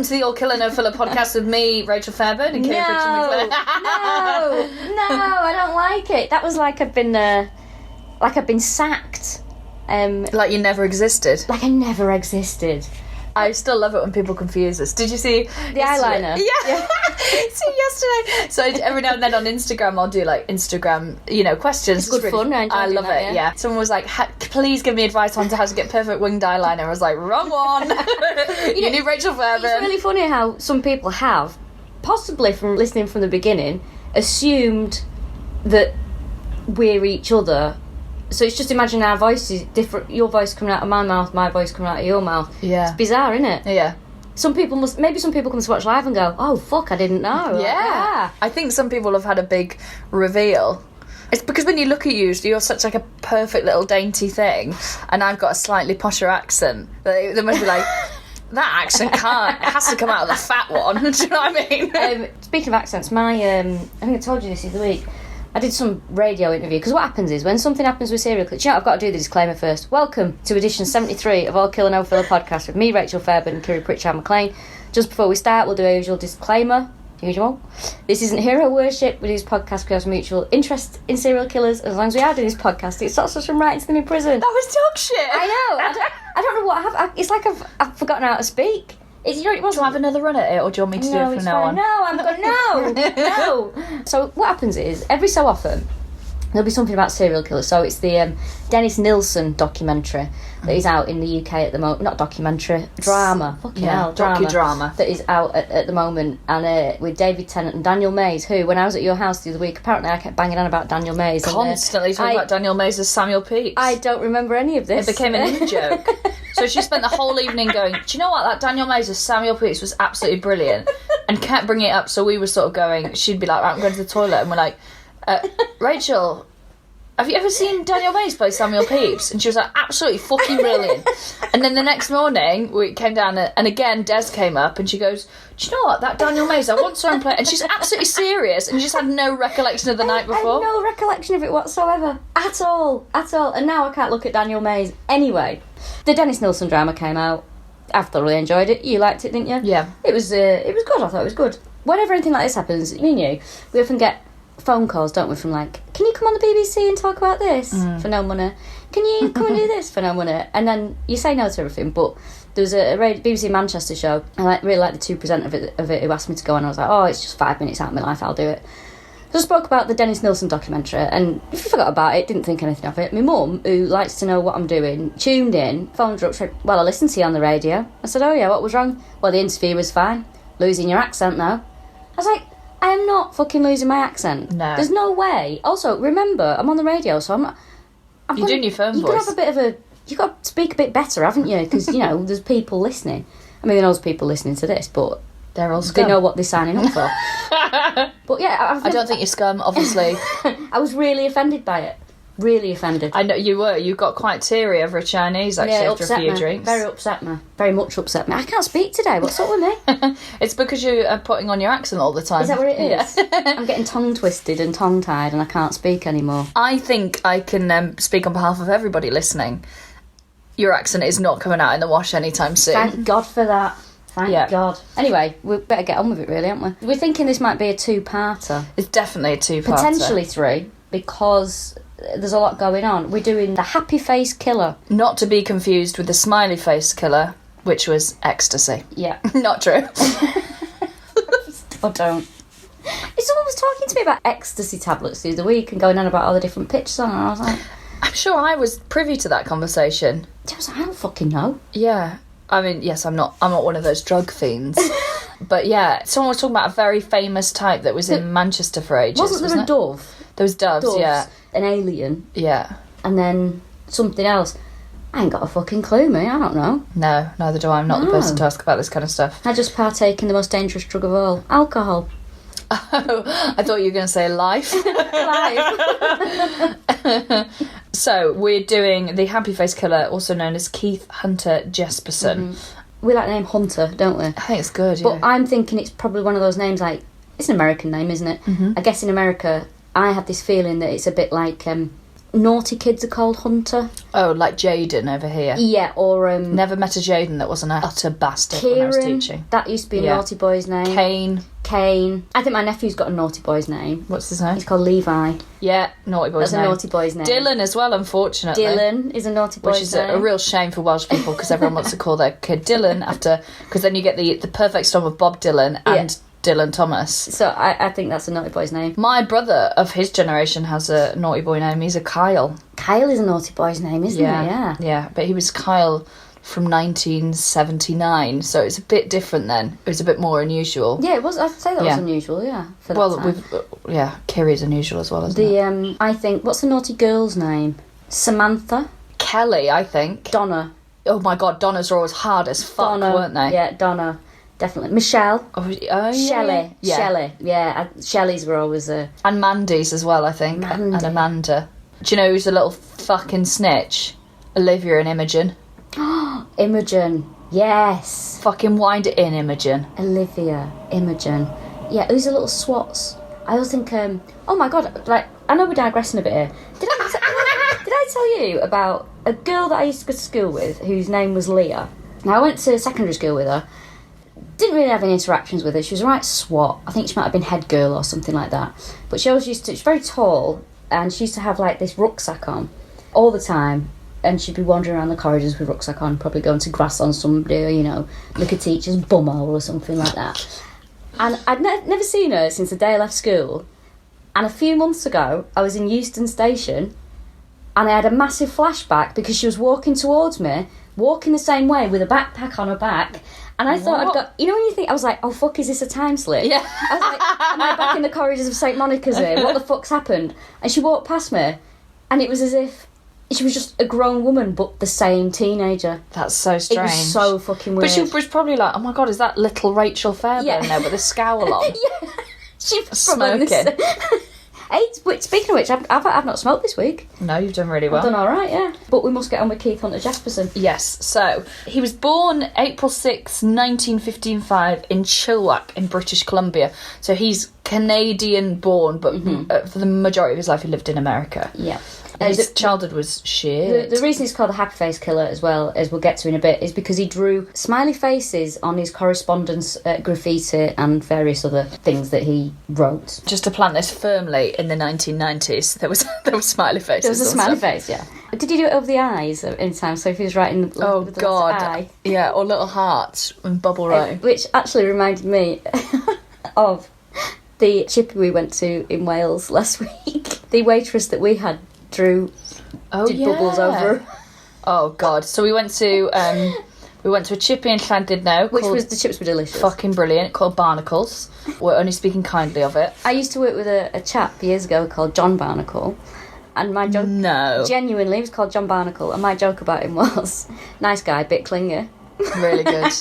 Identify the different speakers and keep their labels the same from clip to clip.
Speaker 1: Welcome to the All Killa No Filla podcast with me, Rachel Fairburn, and Kiri Pritchard-McLean.
Speaker 2: No, I don't like it. That was like I've been sacked.
Speaker 1: Like you never existed.
Speaker 2: Like I never existed.
Speaker 1: I still love it when people confuse us. Did you see
Speaker 2: the eyeliner?
Speaker 1: Yeah. See, yesterday. So every now and then on Instagram, I'll do like Instagram, questions.
Speaker 2: It's good fun.
Speaker 1: I love it. Yeah. Someone was like, "Please give me advice on how to get perfect winged eyeliner." I was like, "Wrong one." You need Rachel Fairburn.
Speaker 2: It's really funny how some people have, possibly from listening from the beginning, assumed that we're each other. So it's just imagine our voices different. Your voice coming out of my mouth, my voice coming out of your mouth.
Speaker 1: Yeah,
Speaker 2: it's bizarre, isn't it?
Speaker 1: Yeah.
Speaker 2: Some people come to watch live and go, "Oh fuck, I didn't know."
Speaker 1: Yeah. I think some people have had a big reveal. It's because when you look at you, you're such like a perfect little dainty thing, and I've got a slightly posher accent. They must be like, that accent it has to come out of the fat one. Do you know what I mean?
Speaker 2: Speaking of accents, I think I told you this the other week. I did some radio interview, because what happens is when something happens with serial killers, I've got to do the disclaimer first. Welcome to edition 73 of All Killa No Filla podcast with me, Rachel Fairburn, and Kiri Pritchard-McLean. Just before we start, we'll do our usual disclaimer. This isn't hero worship. We do this podcast because we have mutual interest in serial killers. As long as we are doing this podcast, it stops us from writing to them in prison.
Speaker 1: That was dog shit.
Speaker 2: I know. I don't know what happened. It's like I've forgotten how to speak. It wasn't.
Speaker 1: Do you have another run at it, or do you want me to do it from now on?
Speaker 2: No, I'm going no. So what happens is every so often there'll be something about serial killers. So it's the Dennis Nilsen documentary that is out in the UK at the moment. Not documentary, drama. Fucking hell,
Speaker 1: docudrama
Speaker 2: that is out at the moment, and with David Tennant and Daniel Mays. Who, when I was at your house the other week, apparently I kept banging on about Daniel Mays.
Speaker 1: Constantly talking about Daniel Mays as Samuel Pepys.
Speaker 2: I don't remember any of this.
Speaker 1: It became an in-joke. So she spent the whole evening going, do you know what, that Daniel Mays as Samuel Pepys was absolutely brilliant, and kept bringing it up. So we were sort of going, she'd be like, right, I'm going to the toilet, and we're like, Rachel, have you ever seen Daniel Mays play Samuel Pepys? And she was like, absolutely fucking brilliant. And then the next morning we came down, and again Des came up, and she goes, do you know what, that Daniel Mays, I once saw him play, and she's absolutely serious, and just had no recollection of the night before.
Speaker 2: I had no recollection of it whatsoever, at all. And now I can't look at Daniel Mays. Anyway, the Dennis Nilsen drama came out. I thoroughly enjoyed it. You liked it, didn't you?
Speaker 1: Yeah.
Speaker 2: It was good. I thought it was good. Whenever anything like this happens, me and you, we often get phone calls, don't we, from like, can you come on the BBC and talk about this for no money? Can you come and do this for no money? And then you say no to everything. But there was a BBC Manchester show, and I really liked the two presenters of it who asked me to go on. I was like, oh, it's just 5 minutes out of my life, I'll do it. So I spoke about the Dennis Nilsen documentary, and if you forgot about it, didn't think anything of it. My mum, who likes to know what I'm doing, tuned in, phoned her up, said, well, I listened to you on the radio. I said, oh yeah, what was wrong? Well, the interview was fine. Losing your accent though. I was like, I am not fucking losing my accent.
Speaker 1: No.
Speaker 2: There's no way. Also, remember, I'm on the radio, so I'm not...
Speaker 1: You're doing your phone voice.
Speaker 2: You could have a bit of a... You've got to speak a bit better, haven't you? Because, there's people listening. I mean, there's people listening to this, but...
Speaker 1: They're all scum.
Speaker 2: They know what they're signing up for. But yeah...
Speaker 1: I don't think you're scum, obviously.
Speaker 2: I was really offended by it. Really offended.
Speaker 1: I know you were. You got quite teary over a Chinese, actually, after a few drinks.
Speaker 2: Very upset me. Very much upset me. I can't speak today. What's up with me?
Speaker 1: It's because you are putting on your accent all the time.
Speaker 2: Is that what it is?
Speaker 1: Yeah.
Speaker 2: I'm getting tongue-twisted and tongue-tied, and I can't speak anymore.
Speaker 1: I think I can speak on behalf of everybody listening. Your accent is not coming out in the wash anytime soon.
Speaker 2: Thank God for that. Thank God. Anyway, we better get on with it, really, aren't we? We're thinking this might be a two-parter.
Speaker 1: It's definitely a two-parter.
Speaker 2: Potentially three, because there's a lot going on. We're doing the happy face killer.
Speaker 1: Not to be confused with the smiley face killer, which was ecstasy.
Speaker 2: Yeah.
Speaker 1: Not true.
Speaker 2: Or don't. Someone was talking to me about ecstasy tablets the other week and going on about all the different pitches on, and I was like...
Speaker 1: I'm sure I was privy to that conversation.
Speaker 2: I was like, I don't fucking know.
Speaker 1: Yeah. I mean, yes, I'm not one of those drug fiends. But yeah, someone was talking about a very famous type that was in Manchester for ages.
Speaker 2: Wasn't there a dove?
Speaker 1: There was doves, yeah.
Speaker 2: An alien.
Speaker 1: Yeah.
Speaker 2: And then something else. I ain't got a fucking clue, me. I don't know.
Speaker 1: No, neither do I. I'm not the person to ask about this kind of stuff.
Speaker 2: I just partake in the most dangerous drug of all. Alcohol.
Speaker 1: Oh, I thought you were going to say life.
Speaker 2: Life.
Speaker 1: So, we're doing the happy face killer, also known as Keith Hunter Jesperson.
Speaker 2: Mm-hmm. We like the name Hunter, don't we?
Speaker 1: I think it's good, yeah.
Speaker 2: But I'm thinking it's probably one of those names like... It's an American name, isn't it?
Speaker 1: Mm-hmm.
Speaker 2: I guess in America, I have this feeling that it's a bit like... naughty kids are called Hunter.
Speaker 1: Oh, like Jaden over here.
Speaker 2: Yeah, or
Speaker 1: Never met a Jaden that wasn't an utter bastard when I was
Speaker 2: Kieran.
Speaker 1: teaching.
Speaker 2: That used to be a naughty boy's name. Kane. I think my nephew's got a naughty boy's name.
Speaker 1: What's his name?
Speaker 2: He's called Levi.
Speaker 1: Yeah, naughty boy's
Speaker 2: That's
Speaker 1: name.
Speaker 2: a naughty boy's name.
Speaker 1: Dylan as well, unfortunately.
Speaker 2: Dylan is a naughty boy's
Speaker 1: Which is
Speaker 2: name.
Speaker 1: a real shame for Welsh people because everyone wants to call their kid Dylan after... Because then you get the perfect storm of Bob Dylan and Dylan Thomas.
Speaker 2: So I think that's a naughty boy's name.
Speaker 1: My brother of his generation has a naughty boy name. He's a Kyle.
Speaker 2: Kyle is a naughty boy's name, isn't he? Yeah.
Speaker 1: Yeah, but he was Kyle from 1979, so it's a bit different then. It was a bit more unusual.
Speaker 2: Yeah, it was. I'd say that was unusual, for that time.
Speaker 1: Kiri's unusual as well, isn't it?
Speaker 2: I think, what's the naughty girl's name? Samantha?
Speaker 1: Kelly, I think.
Speaker 2: Donna.
Speaker 1: Oh my god, Donnas were always hard as fuck, weren't they?
Speaker 2: Yeah, Donna. Definitely. Michelle.
Speaker 1: Yeah.
Speaker 2: Shelley.
Speaker 1: Yeah.
Speaker 2: Shelley. Yeah, Shelley's were always
Speaker 1: And Mandy's as well, I think.
Speaker 2: Mandy.
Speaker 1: And Amanda. Do you know who's a little fucking snitch? Olivia and Imogen.
Speaker 2: Imogen. Yes.
Speaker 1: Fucking wind it in, Imogen.
Speaker 2: Olivia. Imogen. Yeah, who's a little swats? I always think, oh my god, like, I know we're digressing a bit here. Did I tell you about a girl that I used to go to school with whose name was Leah? Now, I went to secondary school with her. Didn't really have any interactions with her. She was a right swat. I think she might have been head girl or something like that. But she always used to... She's very tall, and she used to have, like, this rucksack on all the time. And she'd be wandering around the corridors with rucksack on, probably going to grass on somebody, or, you know, lick a teacher's bumhole or something like that. And I'd never seen her since the day I left school. And a few months ago, I was in Euston Station, and I had a massive flashback because she was walking towards me, walking the same way with a backpack on her back. And I thought I'd got... You know when you think... I was like, oh, fuck, is this a time slip?
Speaker 1: Yeah.
Speaker 2: I was like, am I back in the corridors of St Monica's here? What the fuck's happened? And she walked past me, and it was as if she was just a grown woman, but the same teenager.
Speaker 1: That's so strange.
Speaker 2: It was so fucking weird.
Speaker 1: But she was probably like, oh my god, is that little Rachel Fairburn there with a scowl on?
Speaker 2: Yeah. She was
Speaker 1: Smoking.
Speaker 2: Hey, speaking of which, I've not smoked this week.
Speaker 1: No, you've done really well.
Speaker 2: I've done all right, yeah. But we must get on with Keith Hunter Jesperson.
Speaker 1: Yes, so he was born April 6, 1955 in Chilliwack in British Columbia. So he's Canadian born, but for the majority of his life he lived in America.
Speaker 2: Yeah.
Speaker 1: His childhood was shit.
Speaker 2: The reason he's called the Happy Face Killer, as well, as we'll get to in a bit, is because he drew smiley faces on his correspondence, graffiti, and various other things that he wrote.
Speaker 1: Just to plant this firmly, in the 1990s, there was smiley faces.
Speaker 2: There was a smiley face, yeah. Did he do it over the eyes in time? So if he was writing with the letter I,
Speaker 1: yeah, or little hearts and bubble writing,
Speaker 2: which actually reminded me of the chippy we went to in Wales last week. The waitress that we had did bubbles over.
Speaker 1: Oh god! So we went to a chippy in Llandudno,
Speaker 2: which the chips were delicious,
Speaker 1: fucking brilliant. Called Barnacles. We're only speaking kindly of it.
Speaker 2: I used to work with a chap years ago called John Barnacle, and my joke genuinely he was called John Barnacle, and my joke about him was nice guy, bit clingy.
Speaker 1: Really good.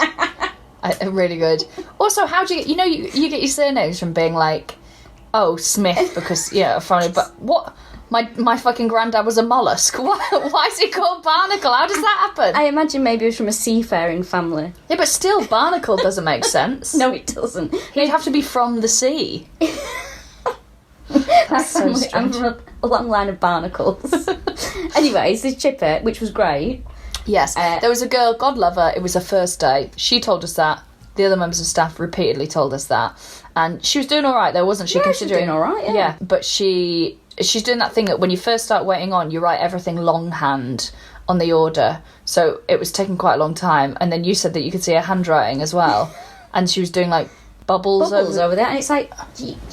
Speaker 1: Really good. Also, how do you you get your surnames from being like, oh, Smith, because funny, but what? My fucking granddad was a mollusk. Why is he called Barnacle? How does that happen?
Speaker 2: I imagine maybe it was from a seafaring family.
Speaker 1: Yeah, but still, Barnacle doesn't make sense.
Speaker 2: No, it doesn't.
Speaker 1: He'd have to be from the sea. That's so strange.
Speaker 2: I'm from a long line of barnacles. Anyways, this chipper, which was great.
Speaker 1: Yes, there was a girl, God love her, it was her first day. She told us that. The other members of staff repeatedly told us that. And she was doing all right, though, wasn't she?
Speaker 2: Yeah,
Speaker 1: considering,
Speaker 2: she was doing all right, yeah.
Speaker 1: Yeah, but she's doing that thing that when you first start waiting on, you write everything longhand on the order. So it was taking quite a long time. And then you said that you could see her handwriting as well. And she was doing, like, bubbles
Speaker 2: over there. And it's like,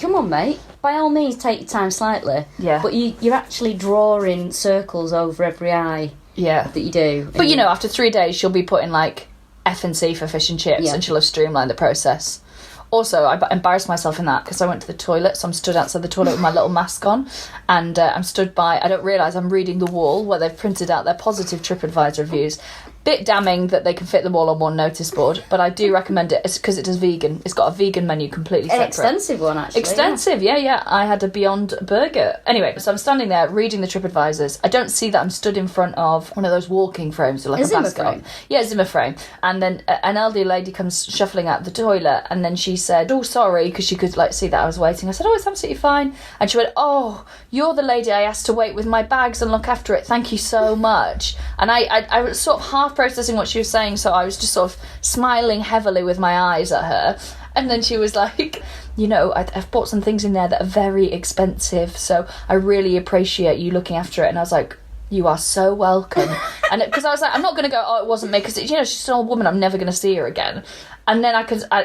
Speaker 2: come on, mate. By all means, take your time slightly.
Speaker 1: Yeah.
Speaker 2: But you're actually drawing circles over every eye that you do.
Speaker 1: But, after 3 days, she'll be putting, like, F&C for fish and chips, and she'll have streamlined the process. Also, I embarrassed myself in that because I went to the toilet, so I'm stood outside the toilet with my little mask on, and I'm stood by, I don't realise I'm reading the wall where they've printed out their positive TripAdvisor reviews. Bit damning that they can fit them all on one notice board, but I do recommend it because it is vegan. It's got a vegan menu completely separate.
Speaker 2: An extensive one, actually.
Speaker 1: Extensive, yeah. I had a Beyond Burger. Anyway, so I'm standing there reading the TripAdvisors. I don't see that I'm stood in front of one of those walking frames with like a basket on. Yeah, Zimmer frame. And then an elderly lady comes shuffling out the toilet, and then she said, oh, sorry, because she could like see that I was waiting. I said, oh, it's absolutely fine. And she went, oh, you're the lady I asked to wait with my bags and look after it. Thank you so much. And I was sort of half processing what she was saying, so I was just sort of smiling heavily with my eyes at her. And then she was like, you know, I've bought some things in there that are very expensive, so I really appreciate you looking after it. And I was like, you are so welcome. And because I was like, I'm not going to go, oh, it wasn't me, because, you know, she's an old woman, I'm never going to see her again. And then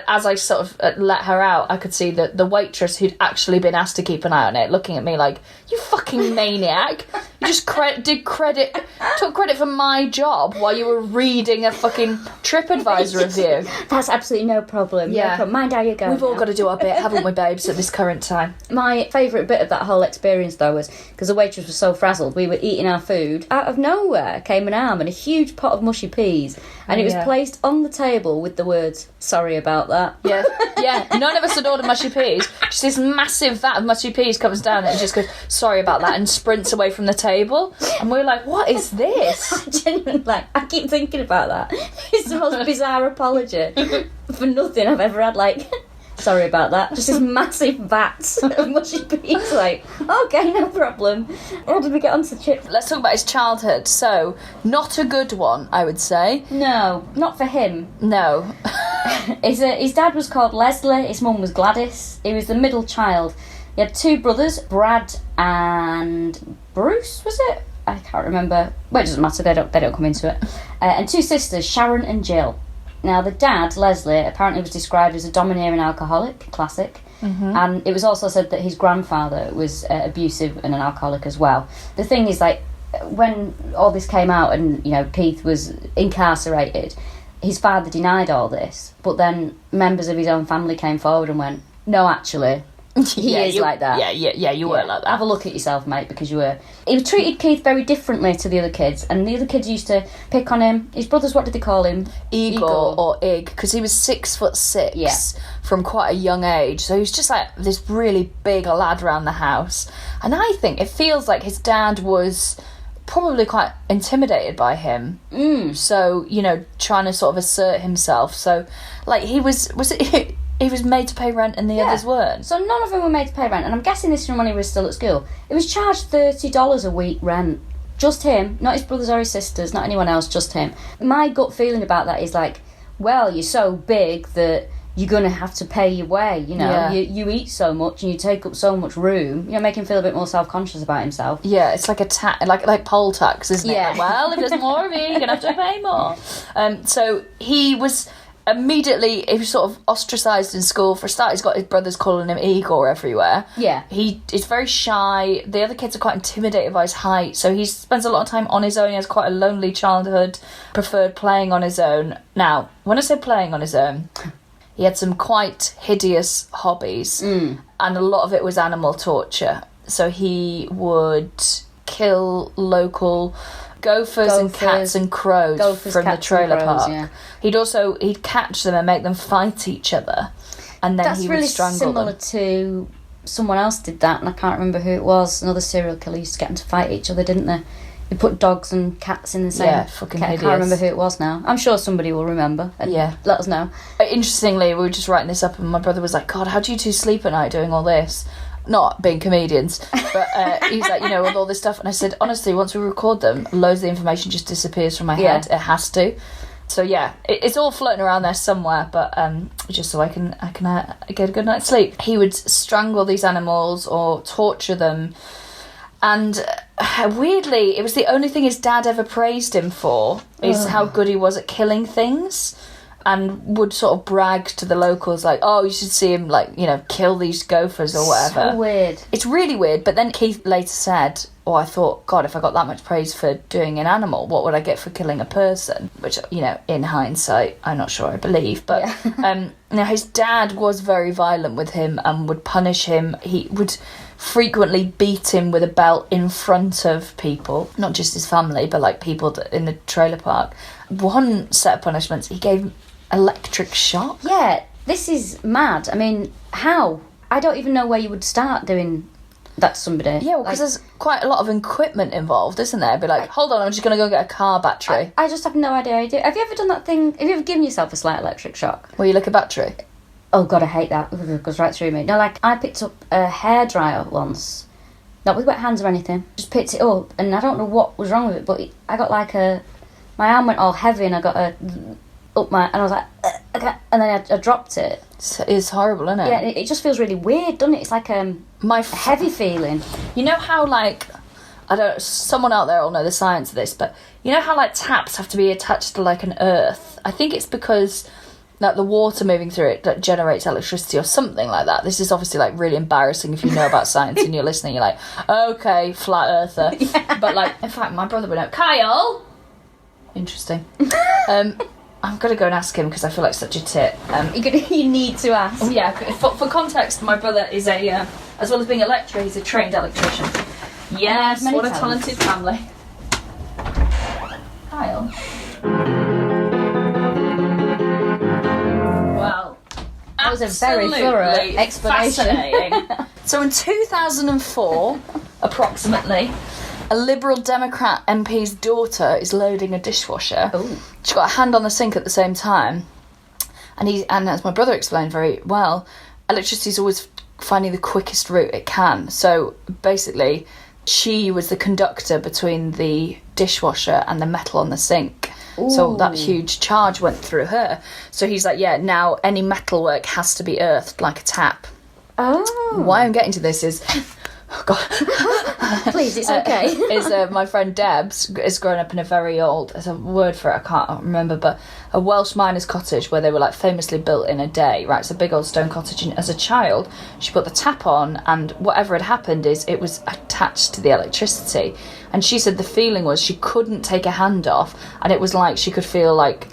Speaker 1: as I sort of let her out, I could see that the waitress who'd actually been asked to keep an eye on it, looking at me like, you fucking maniac. You just took credit for my job while you were reading a fucking TripAdvisor review.
Speaker 2: That's absolutely no problem.
Speaker 1: Yeah.
Speaker 2: No problem. Mind how you go.
Speaker 1: We've all got to do our bit, haven't we, babes, at this current time?
Speaker 2: My favourite bit of that whole experience, though, was because the waitress was so frazzled, we were eating our food. Out of nowhere came an arm and a huge pot of mushy peas, and it was placed on the table with the words, sorry about that.
Speaker 1: Yeah. None of us had ordered mushy peas. Just this massive vat of mushy peas comes down and just goes, sorry about that, and sprints away from the table. And we're like, what is this?
Speaker 2: Genuinely, like, I keep thinking about that. It's the most bizarre apology for nothing I've ever had, like, sorry about that. Just this massive vat of mushy peas, like, okay, no problem. How did we get onto chips?
Speaker 1: Let's talk about his childhood. So, not a good one, I would say.
Speaker 2: No, not for him.
Speaker 1: No.
Speaker 2: His dad was called Leslie, his mum was Gladys. He was the middle child. He had two brothers, Brad and Bruce, was it? I can't remember. Well, it doesn't matter, they don't come into it. And two sisters, Sharon and Jill. Now, the dad, Leslie, apparently was described as a domineering alcoholic, classic. Mm-hmm. And it was also said that his grandfather was abusive and an alcoholic as well. The thing is, like, when all this came out and, you know, Keith was incarcerated, his father denied all this, but then members of his own family came forward and went, no, actually, he is like that.
Speaker 1: You were like that.
Speaker 2: Have a look at yourself, mate, because you were. He treated Keith very differently to the other kids, and the other kids used to pick on him. His brothers, what did they call him?
Speaker 1: Igor or Ig, because he was 6'6" from quite a young age, so he was just like this really big lad around the house. And I think it feels like his dad was probably quite intimidated by him. So, you know, trying to sort of assert himself. So, like, he was made to pay rent and the others weren't.
Speaker 2: So none of them were made to pay rent, and I'm guessing this from when he was still at school. It was charged $30 a week rent. Just him, not his brothers or his sisters, not anyone else, just him. My gut feeling about that is like, well, you're so big that you're going to have to pay your way, you know. Yeah. You eat so much and you take up so much room, you know, make him feel a bit more self-conscious about himself.
Speaker 1: Yeah, it's like like poll tax, isn't it? Like, well, if there's more of you, you're going to have to pay more. So he was sort of ostracised in school. For a start, he's got his brothers calling him Igor everywhere.
Speaker 2: Yeah.
Speaker 1: He is very shy. The other kids are quite intimidated by his height, so he spends a lot of time on his own. He has quite a lonely childhood, preferred playing on his own. Now, when I say playing on his own, he had some quite hideous hobbies, and a lot of it was animal torture. So he would kill local gophers and cats and crows from the trailer park. Yeah. He'd catch them and make them fight each other, and then he would strangle them.
Speaker 2: That's really similar to someone else did that, and I can't remember who it was. Another serial killer used to get them to fight each other, didn't they? They put dogs and cats in the same.
Speaker 1: Yeah, fucking hideous.
Speaker 2: I can't remember who it was now. I'm sure somebody will remember. Yeah, let us know.
Speaker 1: Interestingly, we were just writing this up, and my brother was like, "God, how do you two sleep at night doing all this?" Not being comedians, but he's like, you know, with all this stuff. And I said, honestly, once we record them, loads of the information just disappears from my head. It has to. So yeah, it's all floating around there somewhere, but just so I can get a good night's sleep. He would strangle these animals or torture them. And weirdly, it was the only thing his dad ever praised him for, is how good he was at killing things. And would sort of brag to the locals, like, oh, you should see him, like, you know, kill these gophers or whatever.
Speaker 2: So weird.
Speaker 1: It's really weird. But then Keith later said, I thought, God, if I got that much praise for doing an animal, what would I get for killing a person? Which, you know, in hindsight, I'm not sure I believe. But now his dad was very violent with him and would punish him. He would frequently beat him with a belt in front of people, not just his family, but like people in the trailer park. One set of punishments, he gave electric shock.
Speaker 2: Yeah, this is mad. I mean, how? I don't even know where you would start doing that to somebody.
Speaker 1: Yeah, well, because there's quite a lot of equipment involved, isn't there? Be like, hold on, I'm just going to go get a car battery.
Speaker 2: I just have no idea how you do it. Have you ever done that thing? Have you ever given yourself a slight electric shock?
Speaker 1: Where you lick a battery?
Speaker 2: Oh God, I hate that. It goes right through me. No, like I picked up a hairdryer once, not with wet hands or anything. Just picked it up, and I don't know what was wrong with it, but I got like my arm went all heavy, and I got and I was like, okay, and then I dropped it.
Speaker 1: It's horrible, isn't it?
Speaker 2: Yeah, it just feels really weird, doesn't it? It's like a heavy feeling.
Speaker 1: You know how like, someone out there will know the science of this, but you know how like taps have to be attached to like an earth? I think it's because like the water moving through it that generates electricity or something like that. This is obviously like really embarrassing if you know about science and you're listening, you're like, okay, flat earther. Yeah. But like, in fact, my brother would know. Kyle! Interesting. I'm going to go and ask him because I feel like such a tit.
Speaker 2: You need to ask.
Speaker 1: Yeah, for context, my brother is as well as being a lecturer, he's a trained electrician. Yes, what a talented family. Kyle. Well,
Speaker 2: that was a very thorough explanation.
Speaker 1: Fascinating. So in 2004, approximately, a Liberal Democrat MP's daughter is loading a dishwasher.
Speaker 2: Ooh.
Speaker 1: She got a hand on the sink at the same time. And as my brother explained very well, electricity is always finding the quickest route it can. So basically, she was the conductor between the dishwasher and the metal on the sink. Ooh. So that huge charge went through her. So he's like, yeah, now any metalwork has to be earthed like a tap.
Speaker 2: Oh.
Speaker 1: Why I'm getting to this is... Oh, God.
Speaker 2: Please, it's okay.
Speaker 1: My friend Deb's is growing up in a very old, there's a word for it, I can't remember, but a Welsh miner's cottage where they were like famously built in a day, right? It's a big old stone cottage, and as a child she put the tap on, and whatever had happened is it was attached to the electricity, and she said the feeling was she couldn't take her hand off, and it was like she could feel like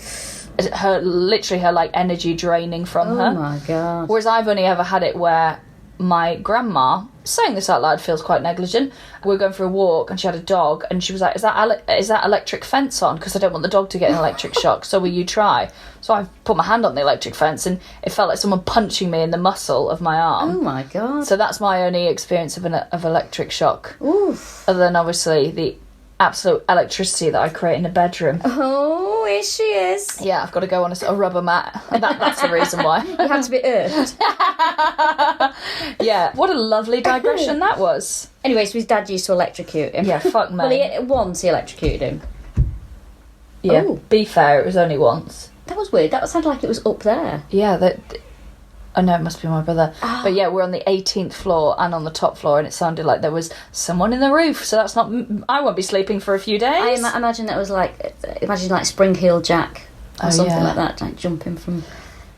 Speaker 1: her like energy draining from her.
Speaker 2: Oh my God.
Speaker 1: Whereas I've only ever had it where my grandma, saying this out loud feels quite negligent, we were going for a walk and she had a dog and she was like, is that electric fence on? Because I don't want the dog to get an electric shock, so will you try? So I put my hand on the electric fence and it felt like someone punching me in the muscle of my arm.
Speaker 2: Oh my God.
Speaker 1: So that's my only experience of electric shock.
Speaker 2: Oof.
Speaker 1: Other than obviously the absolute electricity that I create in the bedroom.
Speaker 2: Oh, here she is.
Speaker 1: Yeah, I've got to go on a rubber mat. That's the reason why.
Speaker 2: You have to be earthed.
Speaker 1: Yeah, what a lovely digression that was.
Speaker 2: Anyway, so his dad used to electrocute him.
Speaker 1: Yeah, fuck me.
Speaker 2: Well, once he electrocuted him.
Speaker 1: Yeah,
Speaker 2: Ooh.
Speaker 1: Be fair, it was only once.
Speaker 2: That was weird. That sounded like it was up there.
Speaker 1: Yeah, oh no, it must be my brother.
Speaker 2: Oh.
Speaker 1: But yeah, we're on the 18th floor and on the top floor, and it sounded like there was someone in the roof. So that's not. I won't be sleeping for a few days.
Speaker 2: I imagine that was like Spring Heel Jack or something like that, like jumping from.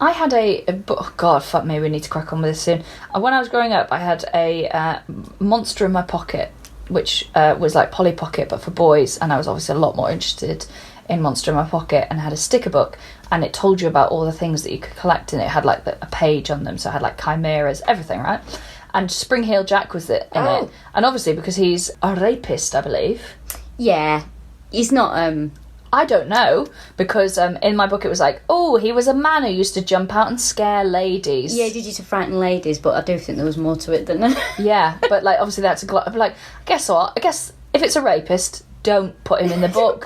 Speaker 1: I had oh God, fuck me, we need to crack on with this soon. When I was growing up, I had a monster in my pocket, which was like Polly Pocket, but for boys, and I was obviously a lot more interested in Monster in My Pocket, and had a sticker book, and it told you about all the things that you could collect, and it had like a page on them, so it had like chimeras, everything, right? And Spring Heel Jack was in it, and obviously because he's a rapist, I believe.
Speaker 2: Yeah, he's not.
Speaker 1: I don't know, because in my book it was like, oh, he was a man who used to jump out and scare ladies.
Speaker 2: Yeah, he did used to frighten ladies, but I do think there was more to it than that.
Speaker 1: Yeah, but like obviously that's like, guess what? I guess if it's a rapist, don't put him in the book.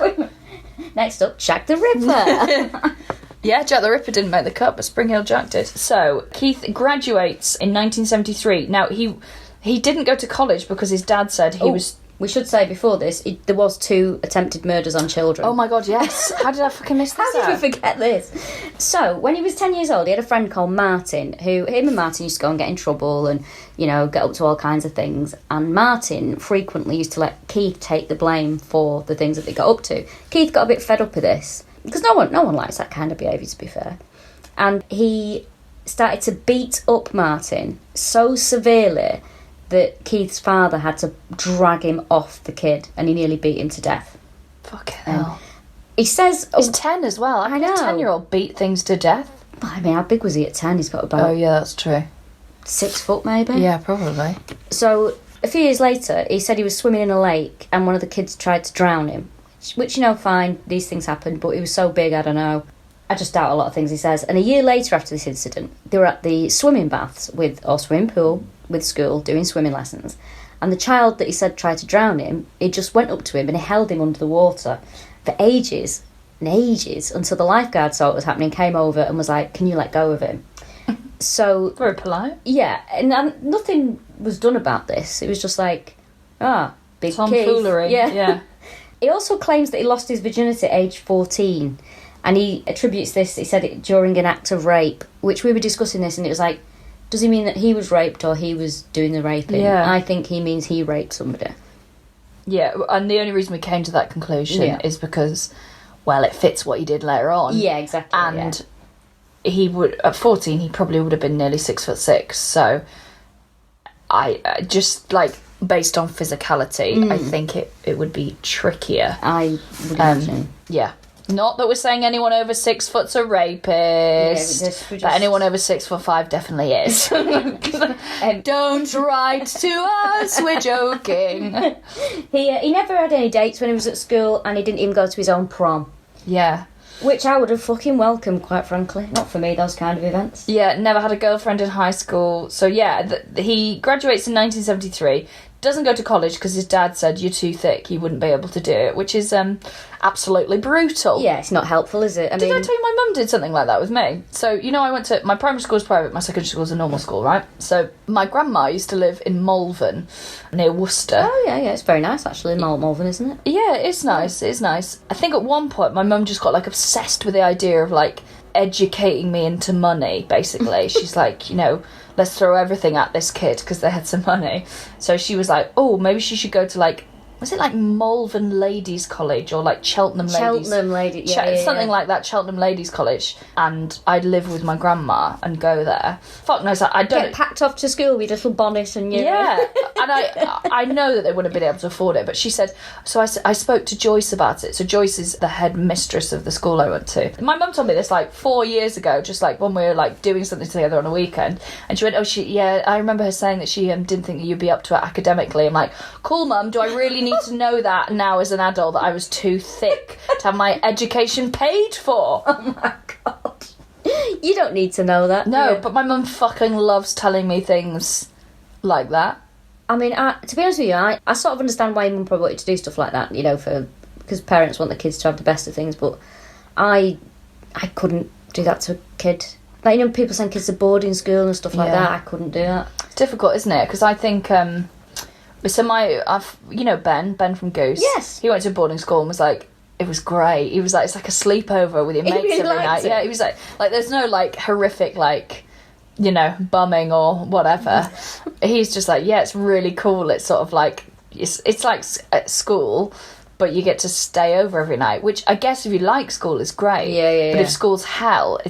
Speaker 2: Next up, Jack the Ripper.
Speaker 1: Yeah, Jack the Ripper didn't make the cut, but Spring Heel Jack did. So Keith graduates in 1973. Now he didn't go to college because his dad said he was.
Speaker 2: We should say before this, there was 2 attempted murders on children.
Speaker 1: Oh my God, yes. How did I fucking miss this?
Speaker 2: How did we forget this? So, when he was 10 years old, he had a friend called Martin, him and Martin used to go and get in trouble and, get up to all kinds of things. And Martin frequently used to let Keith take the blame for the things that they got up to. Keith got a bit fed up with this, because no one likes that kind of behaviour, to be fair. And he started to beat up Martin so severely that Keith's father had to drag him off the kid, and he nearly beat him to death.
Speaker 1: Fucking hell.
Speaker 2: He says...
Speaker 1: He's 10 as well.
Speaker 2: I know.
Speaker 1: A 10-year-old beat things to death.
Speaker 2: I mean, how big was he at 10? He's got about...
Speaker 1: Oh, yeah, that's true.
Speaker 2: 6 foot, maybe?
Speaker 1: Yeah, probably.
Speaker 2: So, a few years later, he said he was swimming in a lake, and one of the kids tried to drown him. Which, fine, these things happen, but he was so big, I don't know. I just doubt a lot of things he says. And a year later after this incident, they were at the swimming baths or swimming pool with school doing swimming lessons. And the child that he said tried to drown him, he just went up to him and he held him under the water for ages and ages until the lifeguard saw what was happening, came over and was like, can you let go of him? So
Speaker 1: Very polite.
Speaker 2: yeah, and nothing was done about this. It was just like, big
Speaker 1: Tomfoolery.
Speaker 2: Keith.
Speaker 1: Yeah.
Speaker 2: He also claims that he lost his virginity at age 14, and he attributes this, he said it during an act of rape, which we were discussing this, and it was like, does he mean that he was raped or he was doing the raping?
Speaker 1: Yeah.
Speaker 2: I think he means he raped somebody.
Speaker 1: Yeah, and the only reason we came to that conclusion is because, well, it fits what he did later on.
Speaker 2: Yeah, exactly.
Speaker 1: And he would, at 14, he probably would have been nearly 6'6". So I just, like, based on physicality, I think it would be trickier.
Speaker 2: I would imagine.
Speaker 1: Yeah. Not that we're saying anyone over 6 foot's a rapist,
Speaker 2: we're just...
Speaker 1: but anyone over 6'5" definitely is. Don't write to us, we're joking.
Speaker 2: He never had any dates when he was at school, and he didn't even go to his own prom.
Speaker 1: Yeah.
Speaker 2: Which I would have fucking welcomed, quite frankly. Not for me, those kind of events.
Speaker 1: Yeah, never had a girlfriend in high school. So yeah, he graduates in 1973. Doesn't go to college because his dad said, you're too thick, you wouldn't be able to do it, which is absolutely brutal.
Speaker 2: Yeah, it's not helpful, is it?
Speaker 1: Did I tell you my mum did something like that with me? So, you know, I went to... My primary school's private, my secondary school's a normal school, right? So, my grandma used to live in Malvern, near Worcester.
Speaker 2: Oh, yeah, it's very nice, actually, Malvern, isn't it?
Speaker 1: Yeah, it's nice, it's nice. I think at one point, my mum just got, like, obsessed with the idea of, like, educating me into money, basically. She's like, you know... let's throw everything at this kid because they had some money. So she was like, oh, maybe she should go to, like, was it like Malvern Ladies College or like Cheltenham Ladies?
Speaker 2: Cheltenham Ladies, yeah,
Speaker 1: something like that, Cheltenham Ladies College. And I'd live with my grandma and go there. Fuck knows, I don't...
Speaker 2: Get packed off to school with a little bonnet and your...
Speaker 1: Yeah, and I know that they wouldn't have been able to afford it, but she said... So I spoke to Joyce about it. So Joyce is the head mistress of the school I went to. My mum told me this like 4 years ago, just like when we were like doing something together on a weekend. And she went, I remember her saying that she didn't think you'd be up to it academically. I'm like, cool, Mum, do I really need to know that now as an adult that I was too thick to have my education paid for?
Speaker 2: Oh my god. You don't need to know that.
Speaker 1: No, but my mum fucking loves telling me things like that.
Speaker 2: I mean, to be honest with you, I sort of understand why your mum probably wanted to do stuff like that, you know, because parents want the kids to have the best of things, but I couldn't do that to a kid. Like, you know, people send kids to boarding school and stuff like that. I couldn't do that.
Speaker 1: It's difficult, isn't it? Because I think... So you know Ben from Goose?
Speaker 2: Yes.
Speaker 1: He went to a boarding school and was like, it was great. He was like, it's like a sleepover with your mates
Speaker 2: really
Speaker 1: every night.
Speaker 2: it.
Speaker 1: Yeah, he was like there's no like horrific like, you know, bumming or whatever. He's just like, yeah, it's really cool. It's sort of like, it's like at school, but you get to stay over every night, which I guess if you like school is great.
Speaker 2: Yeah.
Speaker 1: But if school's hell,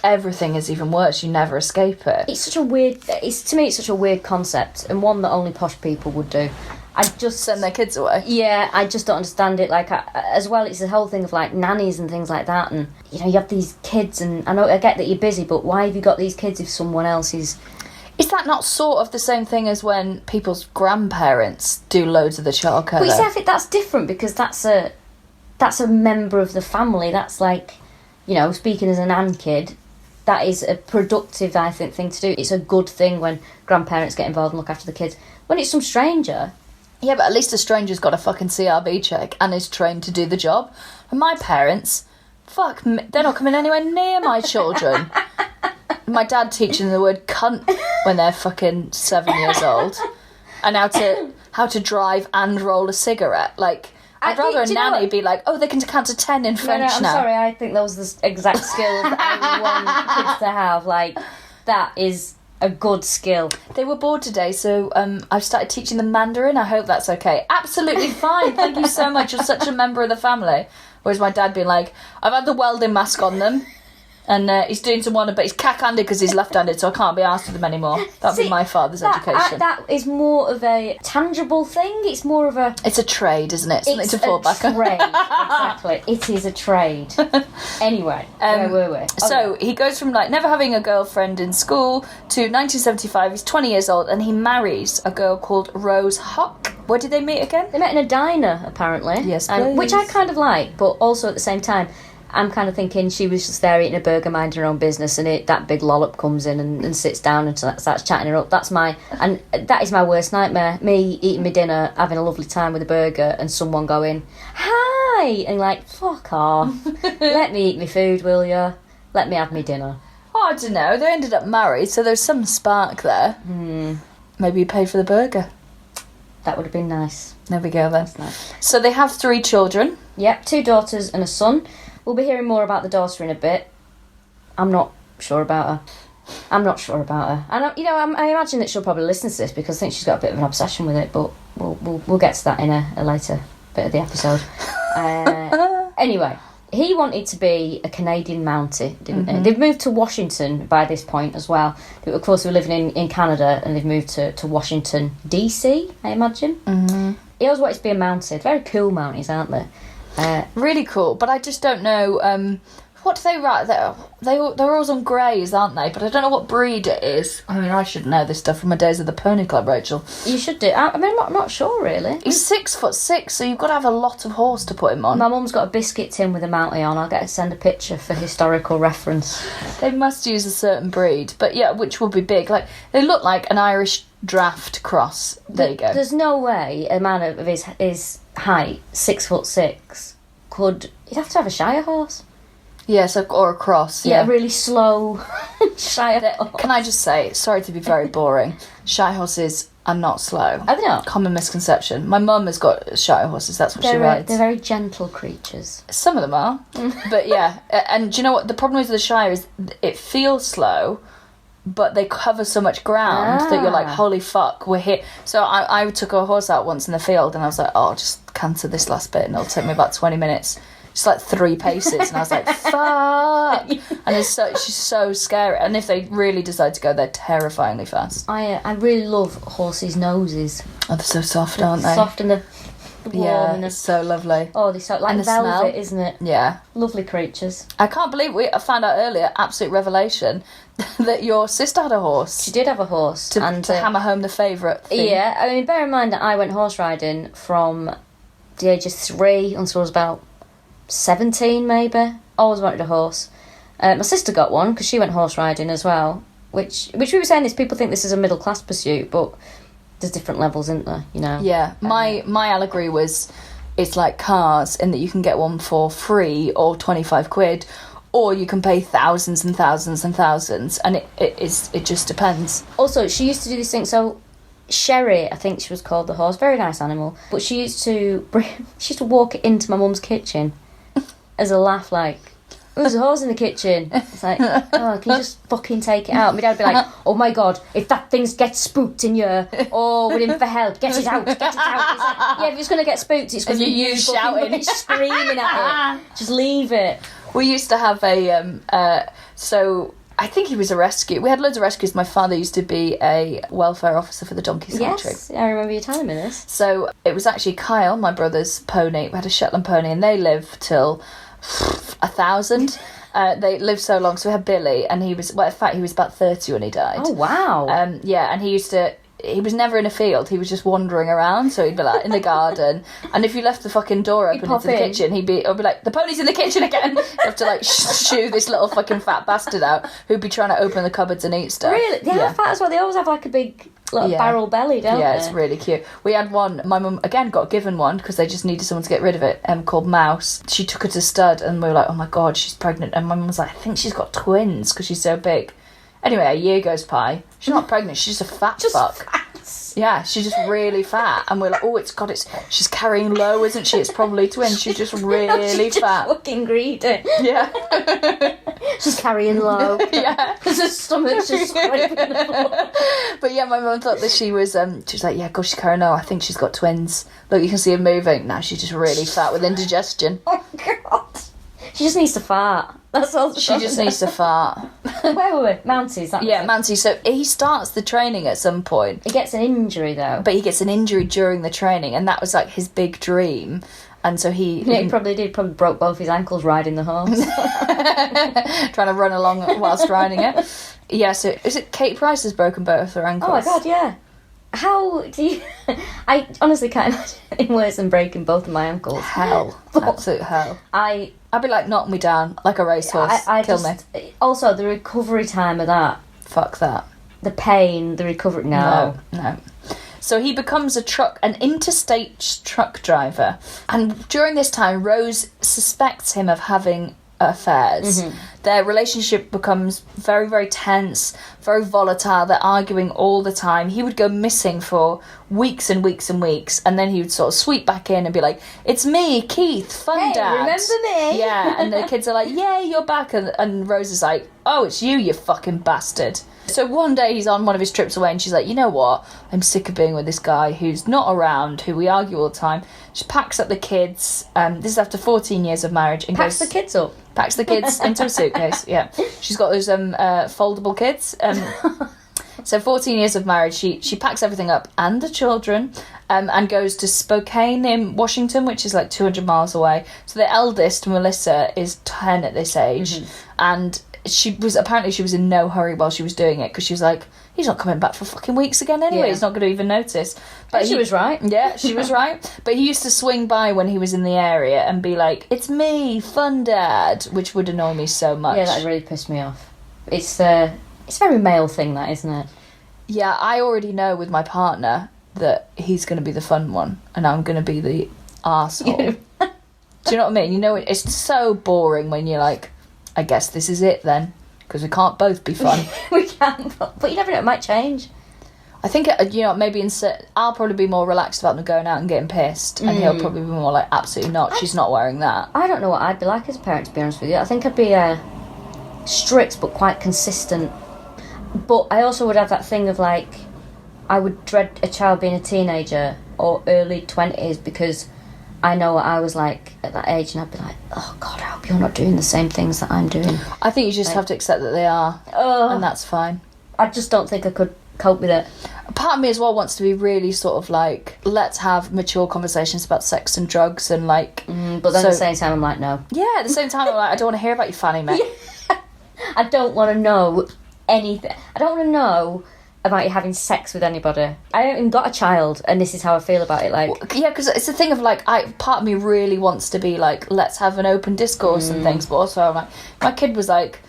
Speaker 1: everything is even worse. You never escape it.
Speaker 2: It's such a weird... to me, it's such a weird concept, and one that only posh people would do. I just...
Speaker 1: Send their kids away.
Speaker 2: Yeah, I just don't understand it. Like, as well, it's the whole thing of, like, nannies and things like that, and, you know, you have these kids, and I get that you're busy, but why have you got these kids if someone else is...
Speaker 1: Is that not sort of the same thing as when people's grandparents do loads of the childcare?
Speaker 2: But you see, I think that's different, because that's a member of the family. That's like, you know, speaking as a nan kid... That is a productive, I think, thing to do. It's a good thing when grandparents get involved and look after the kids. When it's some stranger...
Speaker 1: Yeah, but at least a stranger's got a fucking CRB check and is trained to do the job. And my parents, they're not coming anywhere near my children. My dad teaching the word cunt when they're fucking 7 years old. And how to drive and roll a cigarette. Like... I'd rather a nanny be like, oh, they can count to 10 in French
Speaker 2: I'm
Speaker 1: now.
Speaker 2: Sorry, I think those are the exact skills that I want kids to have. Like, that is a good skill.
Speaker 1: They were bored today, so I've started teaching them Mandarin. I hope that's okay. Absolutely fine. Thank you so much. You're such a member of the family. Whereas my dad being like, I've had the welding mask on them. And he's doing some one, but he's cack-handed because he's left-handed, so I can't be asked with him anymore. That'd be my father's education.
Speaker 2: That is more of a tangible thing. It's more of a...
Speaker 1: It's a trade, isn't it? Something to fall back on.
Speaker 2: It's a trade, exactly. It is a trade. Anyway, where were we?
Speaker 1: So he goes from like never having a girlfriend in school to 1975. He's 20 years old, and he marries a girl called Rose Hock. Where did they meet again?
Speaker 2: They met in a diner, apparently.
Speaker 1: Yes, please.
Speaker 2: Which I kind of like, but also at the same time... I'm kind of thinking she was just there eating a burger, minding her own business, and that big lollop comes in and sits down and starts chatting her up. That is my worst nightmare. Me eating my dinner, having a lovely time with a burger, and someone going, "Hi," and like, fuck off. Let me eat my food, will you? Let me have my dinner.
Speaker 1: Oh, I don't know. They ended up married, so there's some spark there. Maybe you paid for the burger.
Speaker 2: That would have been nice.
Speaker 1: There we go then.
Speaker 2: That's nice.
Speaker 1: So they have 3 children.
Speaker 2: Yep, 2 daughters and a son. We'll be hearing more about the daughter in a bit. I'm not sure about her. And I imagine that she'll probably listen to this because I think she's got a bit of an obsession with it. But we'll get to that in a later bit of the episode. Anyway, he wanted to be a Canadian Mountie, didn't they? They've moved to Washington by this point as well. Of course, they were living in Canada, and they've moved to Washington DC, I imagine. He always wanted to be a Mountie. Very cool Mounties, aren't they?
Speaker 1: Really cool, but I just don't know. What do they write? They're always on greys, aren't they? But I don't know what breed it is. I mean, I should know this stuff from my days at the Pony Club, Rachel.
Speaker 2: You should do. I mean, I'm not sure, really.
Speaker 1: He's 6'6", so you've got to have a lot of horse to put him on.
Speaker 2: My mum's got a biscuit tin with a Mountie on. I'll get her to send a picture for historical reference.
Speaker 1: They must use a certain breed, but yeah, which would be big. Like, they look like an Irish draft cross. There you go.
Speaker 2: There's no way a man of his height, 6'6", could... He'd have to have a Shire horse.
Speaker 1: Yes, or a cross.
Speaker 2: Yeah, a really slow Shire horse.
Speaker 1: Can I just say, sorry to be very boring, Shire horses are not slow.
Speaker 2: Are they not?
Speaker 1: Common misconception. My mum has got Shire horses, that's what she rides.
Speaker 2: They're very gentle creatures.
Speaker 1: Some of them are. But yeah, and do you know what? The problem with the Shire is it feels slow, but they cover so much ground that you're like, holy fuck, we're here. So I took a horse out once in the field and I was like, oh, I'll just cancel this last bit and it'll take me about 20 minutes. Just like 3 paces, and I was like, fuck! And she's so scary. And if they really decide to go, they're terrifyingly fast.
Speaker 2: I really love horses' noses.
Speaker 1: Oh, they're so soft, aren't they?
Speaker 2: Soft and the warm.
Speaker 1: Yeah,
Speaker 2: and
Speaker 1: it's so lovely.
Speaker 2: Oh, they're so... Like
Speaker 1: and the
Speaker 2: velvet,
Speaker 1: smell.
Speaker 2: isn't it?
Speaker 1: Yeah.
Speaker 2: Lovely creatures.
Speaker 1: I can't believe I found out earlier, absolute revelation, that your sister had a horse.
Speaker 2: She did have a horse.
Speaker 1: To hammer home the favourite thing.
Speaker 2: Yeah, I mean, bear in mind that I went horse riding from the age of 3 until I was about 17 maybe. Always wanted a horse. My sister got one because she went horse riding as well, which we were saying this, people think this is a middle class pursuit, but there's different levels, isn't there, you know?
Speaker 1: Yeah, my allegory was it's like cars in that you can get one for free or 25 quid, or you can pay thousands and thousands and thousands, and it just depends.
Speaker 2: Also, she used to do this thing, so Sherry, I think she was called, the horse, very nice animal, but she used to walk into my mum's kitchen as a laugh, like, there's a horse in the kitchen. It's like, oh, can you just fucking take it out? My dad would be like, oh my god, if that thing gets spooked in here, oh, we're in for help, get it out. It's like, yeah, if it's going to get spooked, it's going to be you
Speaker 1: shouting,
Speaker 2: screaming at it. Just leave it.
Speaker 1: We used to have so I think he was a rescue. We had loads of rescues. My father used to be a welfare officer for the donkey sanctuary.
Speaker 2: Yes, I remember you telling me this.
Speaker 1: So it was actually Kyle, my brother's pony. We had a Shetland pony, and they live till 1,000. They lived so long. So we had Billy, and he was about 30 when he died.
Speaker 2: Oh wow.
Speaker 1: Yeah, and he was never in a field, he was just wandering around, so he'd be like in the garden, and if you left the fucking door open into the kitchen, I'd be like, the pony's in the kitchen again. You have to like shoo this little fucking fat bastard out who'd be trying to open the cupboards and eat stuff.
Speaker 2: Really? They have fat as well. They always have like a big barrel belly, don't they?
Speaker 1: Yeah, it's really cute. We had one, my mum again got given one because they just needed someone to get rid of it, called Mouse. She took her to stud and we were like, oh my god, she's pregnant, and my mum was like, I think she's got twins because she's so big. Anyway, a year goes by. She's not pregnant. She's just a fat fuck.
Speaker 2: Fat.
Speaker 1: Yeah, she's just really fat, and we're like, oh, she's carrying low, isn't she? It's probably twins. She's just really
Speaker 2: she's
Speaker 1: fat.
Speaker 2: Just fucking greedy.
Speaker 1: Yeah.
Speaker 2: She's carrying low.
Speaker 1: Yeah.
Speaker 2: Because her stomach's just scraping the floor.
Speaker 1: But yeah, my mum thought that she was like, yeah, gosh, she's carrying low. I think she's got twins. Look, you can see her moving. No, she's just really fat with indigestion.
Speaker 2: Oh god. She just needs to fart. That's all.
Speaker 1: She just needs to fart.
Speaker 2: Where were we? Mounties.
Speaker 1: Mountie. So he starts the training at some point.
Speaker 2: He gets an injury though.
Speaker 1: But he gets an injury during the training, and that was like his big dream. And so he
Speaker 2: probably broke both his ankles riding the horse.
Speaker 1: Trying to run along whilst riding it. Yeah, so is it Kate Price has broken both her ankles?
Speaker 2: Oh my god, yeah. How do you... I honestly can't imagine anything worse than breaking both of my ankles.
Speaker 1: Hell. Absolute hell. I'd be like, knock me down like a racehorse. Kill me.
Speaker 2: Also, the recovery time of that.
Speaker 1: Fuck that.
Speaker 2: The pain, the recovery... No.
Speaker 1: So he becomes an interstate truck driver. And during this time, Rose suspects him of having affairs. Mm-hmm. their relationship becomes very, very tense, very volatile. They're arguing all the time. He would go missing for weeks and weeks and weeks, and then he would sort of sweep back in and be like, "It's me, Keith, fun dad.
Speaker 2: Remember me?"
Speaker 1: Yeah, and the kids are like, "Yeah, you're back," and Rose is like, "Oh, it's you fucking bastard." So one day he's on one of his trips away and she's like, "You know what? I'm sick of being with this guy who's not around, who we argue all the time." She packs up the kids. This is after 14 years of marriage. And
Speaker 2: Packs the kids up.
Speaker 1: Packs the kids into a suitcase, yeah. She's got those foldable kids. So 14 years of marriage, she packs everything up and the children and goes to Spokane in Washington, which is like 200 miles away. So the eldest, Melissa, is 10 at this age. And she was in no hurry while she was doing it, because she was like, he's not coming back for fucking weeks again anyway. He's not going to even notice. But
Speaker 2: she was right.
Speaker 1: Yeah, she was right. But he used to swing by when he was in the area and be like, "It's me, fun dad," which would annoy me so much.
Speaker 2: Yeah, that really pissed me off. It's a very male thing, that, isn't it?
Speaker 1: Yeah, I already know with my partner that he's going to be the fun one and I'm going to be the arsehole. Do you know what I mean? You know, it's so boring when you're like, I guess this is it then, because we can't both be fun.
Speaker 2: We can't, but you never know, it might change.
Speaker 1: I think, maybe I'll probably be more relaxed about them going out and getting pissed, and he'll probably be more like, absolutely not, she's not wearing that.
Speaker 2: I don't know what I'd be like as a parent, to be honest with you. I think I'd be strict but quite consistent. But I also would have that thing of like, I would dread a child being a teenager or early 20s, because I know what I was like at that age, and I'd be like, oh God, I hope you're not doing the same things that I'm doing.
Speaker 1: I think you just have to accept that they are, and that's fine.
Speaker 2: I just don't think I could cope with it.
Speaker 1: A part of me as well wants to be really sort of like, let's have mature conversations about sex and drugs and like...
Speaker 2: but then at the same time I'm like, no.
Speaker 1: Yeah, at the same time I'm like, I don't want to hear about your fanny, mate.
Speaker 2: I don't want to know anything. I don't want to know about you having sex with anybody. I haven't even got a child, and this is how I feel about it. Like,
Speaker 1: yeah, because it's a thing of like, part of me really wants to be like, let's have an open discourse and things, but also I'm like, my kid was like,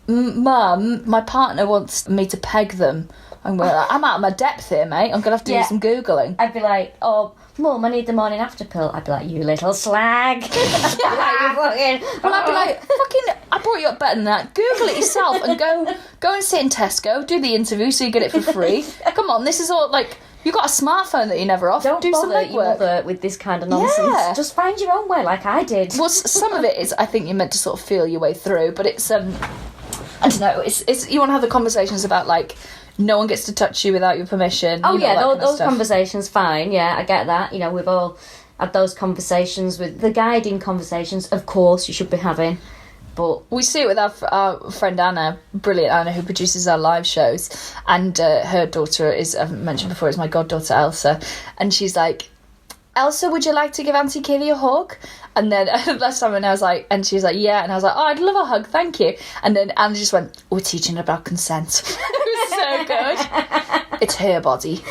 Speaker 1: "Mum, my partner wants me to peg them." I'm like, I'm out of my depth here, mate. I'm gonna have to do some googling.
Speaker 2: I'd be like, "Oh, Mum, I need the morning after pill." I'd be like, "You little slag."
Speaker 1: Well, I'd be like, fucking, I brought you up better than that. Google it yourself and go and sit in Tesco, do the interview so you get it for free. Come on, this is all like, you got a smartphone that you're never off.
Speaker 2: Don't
Speaker 1: do some
Speaker 2: bother your
Speaker 1: legwork.
Speaker 2: mother with this kind of nonsense.
Speaker 1: Yeah.
Speaker 2: Just find your own way, like I did.
Speaker 1: Well, some of it is, I think you're meant to sort of feel your way through, but it's I don't know. It's you want to have the conversations about like, no one gets to touch you without your permission.
Speaker 2: Oh yeah, those
Speaker 1: stuff.
Speaker 2: conversations, fine. Yeah, I get that. You know, we've all had those conversations. With the guiding conversations, of course, you should be having. But
Speaker 1: we see it with our friend Anna, brilliant Anna, who produces our live shows, and her daughter is, I've mentioned before, is my goddaughter Elsa, and she's like, "Elsa, would you like to give Auntie Kiri a hug?" And then last time, and I was like, and she was like, "Yeah," and I was like, "Oh, I'd love a hug, thank you." And then Anna just went, "We're teaching about consent." It was so good. It's her body.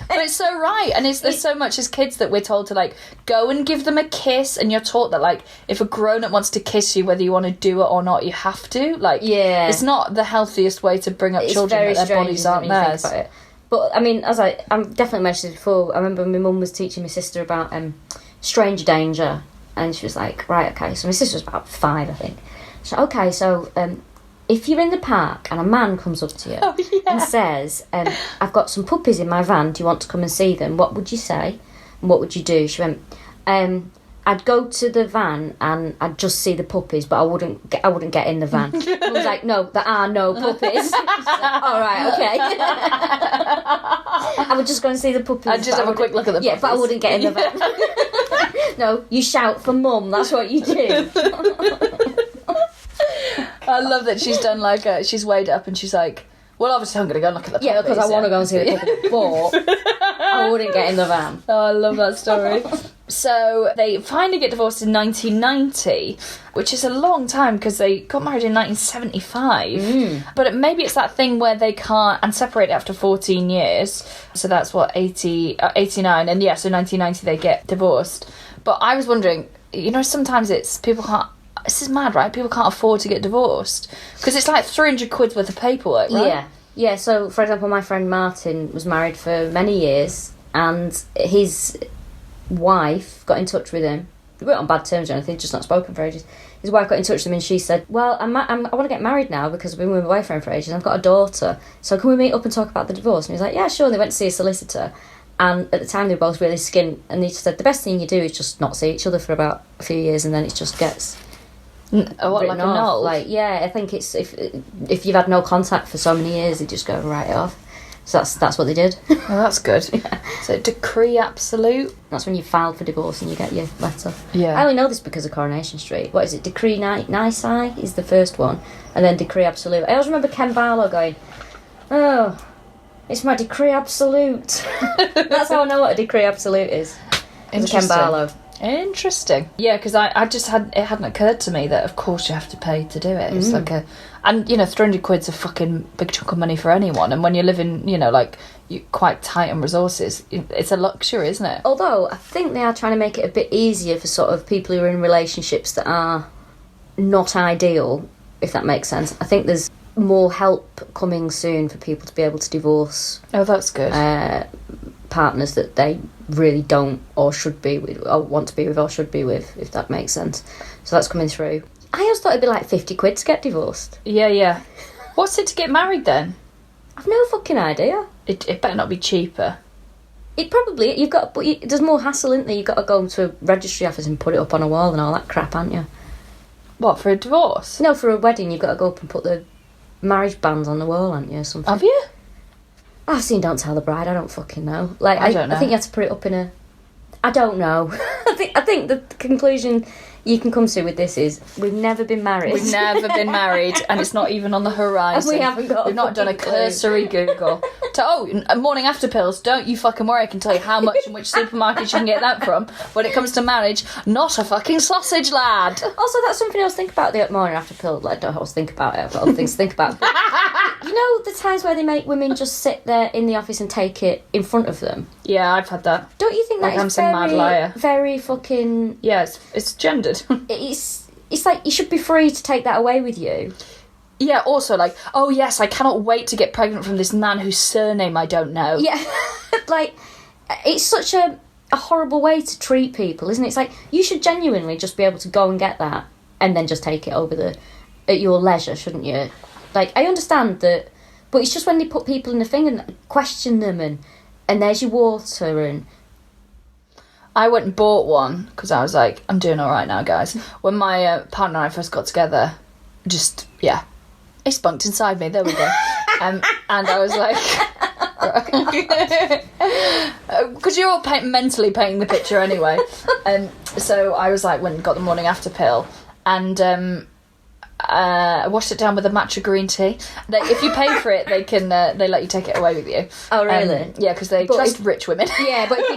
Speaker 1: But it's so right, and there's so much as kids that we're told to like go and give them a kiss, and you're taught that like if a grown up wants to kiss you, whether you want to do it or not, you have to. Like, yeah, it's not the healthiest way to bring up children that their bodies aren't theirs.
Speaker 2: But I mean, I'm definitely mentioned this before. I remember my mum was teaching my sister about stranger danger, and she was like, "Right, okay." So my sister was about 5, I think. She's like, "Okay, so if you're in the park and a man comes up to you and says, I've got some puppies in my van, do you want to come and see them? What would you say? And what would you do?" She went, "I'd go to the van and I'd just see the puppies, but I wouldn't get in the van." I was like, "No, there are no puppies." Like, "all right, okay." I would just go and see the puppies.
Speaker 1: I'd just have a quick look at the puppies.
Speaker 2: Yeah, but I wouldn't get in the van. No, you shout for mum, that's what you do.
Speaker 1: I love that she's done like she's weighed up and she's like, well, obviously I'm going to go and look at the puppies.
Speaker 2: Yeah, because I want to go and see the puppies, but I wouldn't get in the van.
Speaker 1: Oh, I love that story. So they finally get divorced in 1990, which is a long time because they got married in 1975. But maybe it's that thing where they can't, and separate after 14 years. So that's what, 89. And yeah, so 1990 they get divorced. But I was wondering, you know, sometimes it's people can't, this is mad, right? People can't afford to get divorced because it's like 300 quid worth of paperwork, right?
Speaker 2: Yeah. So, for example, my friend Martin was married for many years, and his wife got in touch with him. They weren't on bad terms or anything, just not spoken for ages. his wife got in touch with him and she said, well, I want to get married now because I've been with my boyfriend for ages and I've got a daughter, so can we meet up and talk about the divorce? And he was like, yeah, sure. And they went to see a solicitor, and at the time they were both really skint, and they just said the best thing you do is just not see each other for about a few years, and then it just gets
Speaker 1: like a null?
Speaker 2: Like, yeah, I think it's if you've had no contact for so many years, they just go write it off. So that's what they did.
Speaker 1: Oh, that's good. Yeah. So decree absolute.
Speaker 2: That's when you filed for divorce and you get your letter.
Speaker 1: Yeah.
Speaker 2: I only know this because of Coronation Street. What is it? Decree nisi is the first one, and then decree absolute. I always remember Ken Barlow going, "Oh, it's my decree absolute." That's how I know what a decree absolute is. Ken Barlow.
Speaker 1: Interesting. Yeah, because I just it hadn't occurred to me that of course you have to pay to do it. It's like and 300 quid's a fucking big chunk of money for anyone, and when you're living, like you quite tight on resources, it's a luxury, isn't it?
Speaker 2: Although I think they are trying to make it a bit easier for sort of people who are in relationships that are not ideal, if that makes sense. I think there's more help coming soon for people to be able to divorce.
Speaker 1: Oh, that's good.
Speaker 2: Partners that they really don't or should be with, or want to be with or should be with, if that makes sense. So that's coming through. I always thought it'd be like 50 quid to get divorced.
Speaker 1: Yeah. What's it to get married then?
Speaker 2: I've no fucking idea.
Speaker 1: It better not be cheaper.
Speaker 2: It probably, there's more hassle, isn't there? You've got to go to a registry office and put it up on a wall and all that crap, haven't you?
Speaker 1: What, for a divorce?
Speaker 2: No, for a wedding you've got to go up and put the marriage bands on the wall, haven't you, or something?
Speaker 1: Have you?
Speaker 2: I've seen Don't Tell the Bride. I don't fucking know. Like,
Speaker 1: I don't know.
Speaker 2: I think you have to put it up in a... I don't know. I think the conclusion you can come to with this is we've never been married.
Speaker 1: We've never been married, and it's not even on the horizon.
Speaker 2: And we haven't got.
Speaker 1: We've not done a cursory Google. Morning after pills. Don't you fucking worry. I can tell you how much and which supermarket you can get that from. When it comes to marriage, not a fucking sausage, lad.
Speaker 2: Also, that's something I was thinking about the morning after pill. Like, I don't always think about it. I've got other things to think about. But, you know the times where they make women just sit there in the office and take it in front of them?
Speaker 1: Yeah, I've had that.
Speaker 2: Don't you think
Speaker 1: like
Speaker 2: that is very,
Speaker 1: mad liar.
Speaker 2: Very fucking...
Speaker 1: Yeah, it's gendered.
Speaker 2: It's like you should be free to take that away with you.
Speaker 1: Yeah, also like, oh yes, I cannot wait to get pregnant from this man whose surname I don't know.
Speaker 2: Yeah, like, it's such a horrible way to treat people, isn't it? It's like, you should genuinely just be able to go and get that and then just take it over at your leisure, shouldn't you? Like, I understand that, but it's just when they put people in the thing and question them and there's your water and...
Speaker 1: I went and bought one because I was like, I'm doing all right now, guys. When my partner and I first got together, it spunked inside me. There we go. And I was like, because you're all mentally painting the picture anyway. And so I was like, went and got the morning after pill, and I washed it down with a matcha green tea. If you pay for it, they let you take it away with you.
Speaker 2: Oh, really?
Speaker 1: Yeah, because they trust rich women.
Speaker 2: Yeah, but if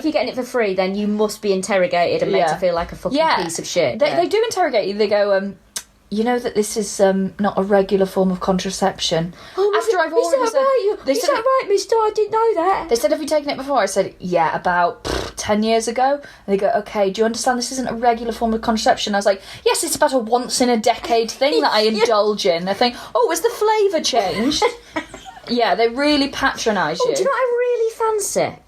Speaker 2: you're getting it for free, then you must be interrogated and made to feel like a fucking piece of shit.
Speaker 1: They do interrogate you. They go, you know that this is not a regular form of contraception.
Speaker 2: Oh,
Speaker 1: After I've already said,
Speaker 2: is that right, mister? I didn't know that.
Speaker 1: They said, have you taken it before? I said, yeah, about 10 years ago. And they go, okay, do you understand this isn't a regular form of contraception? I was like, yes, it's about a once-in-a-decade thing that I indulge in. They think, oh, has the flavour changed? Yeah, they really patronise you.
Speaker 2: Do you know what I really fancy?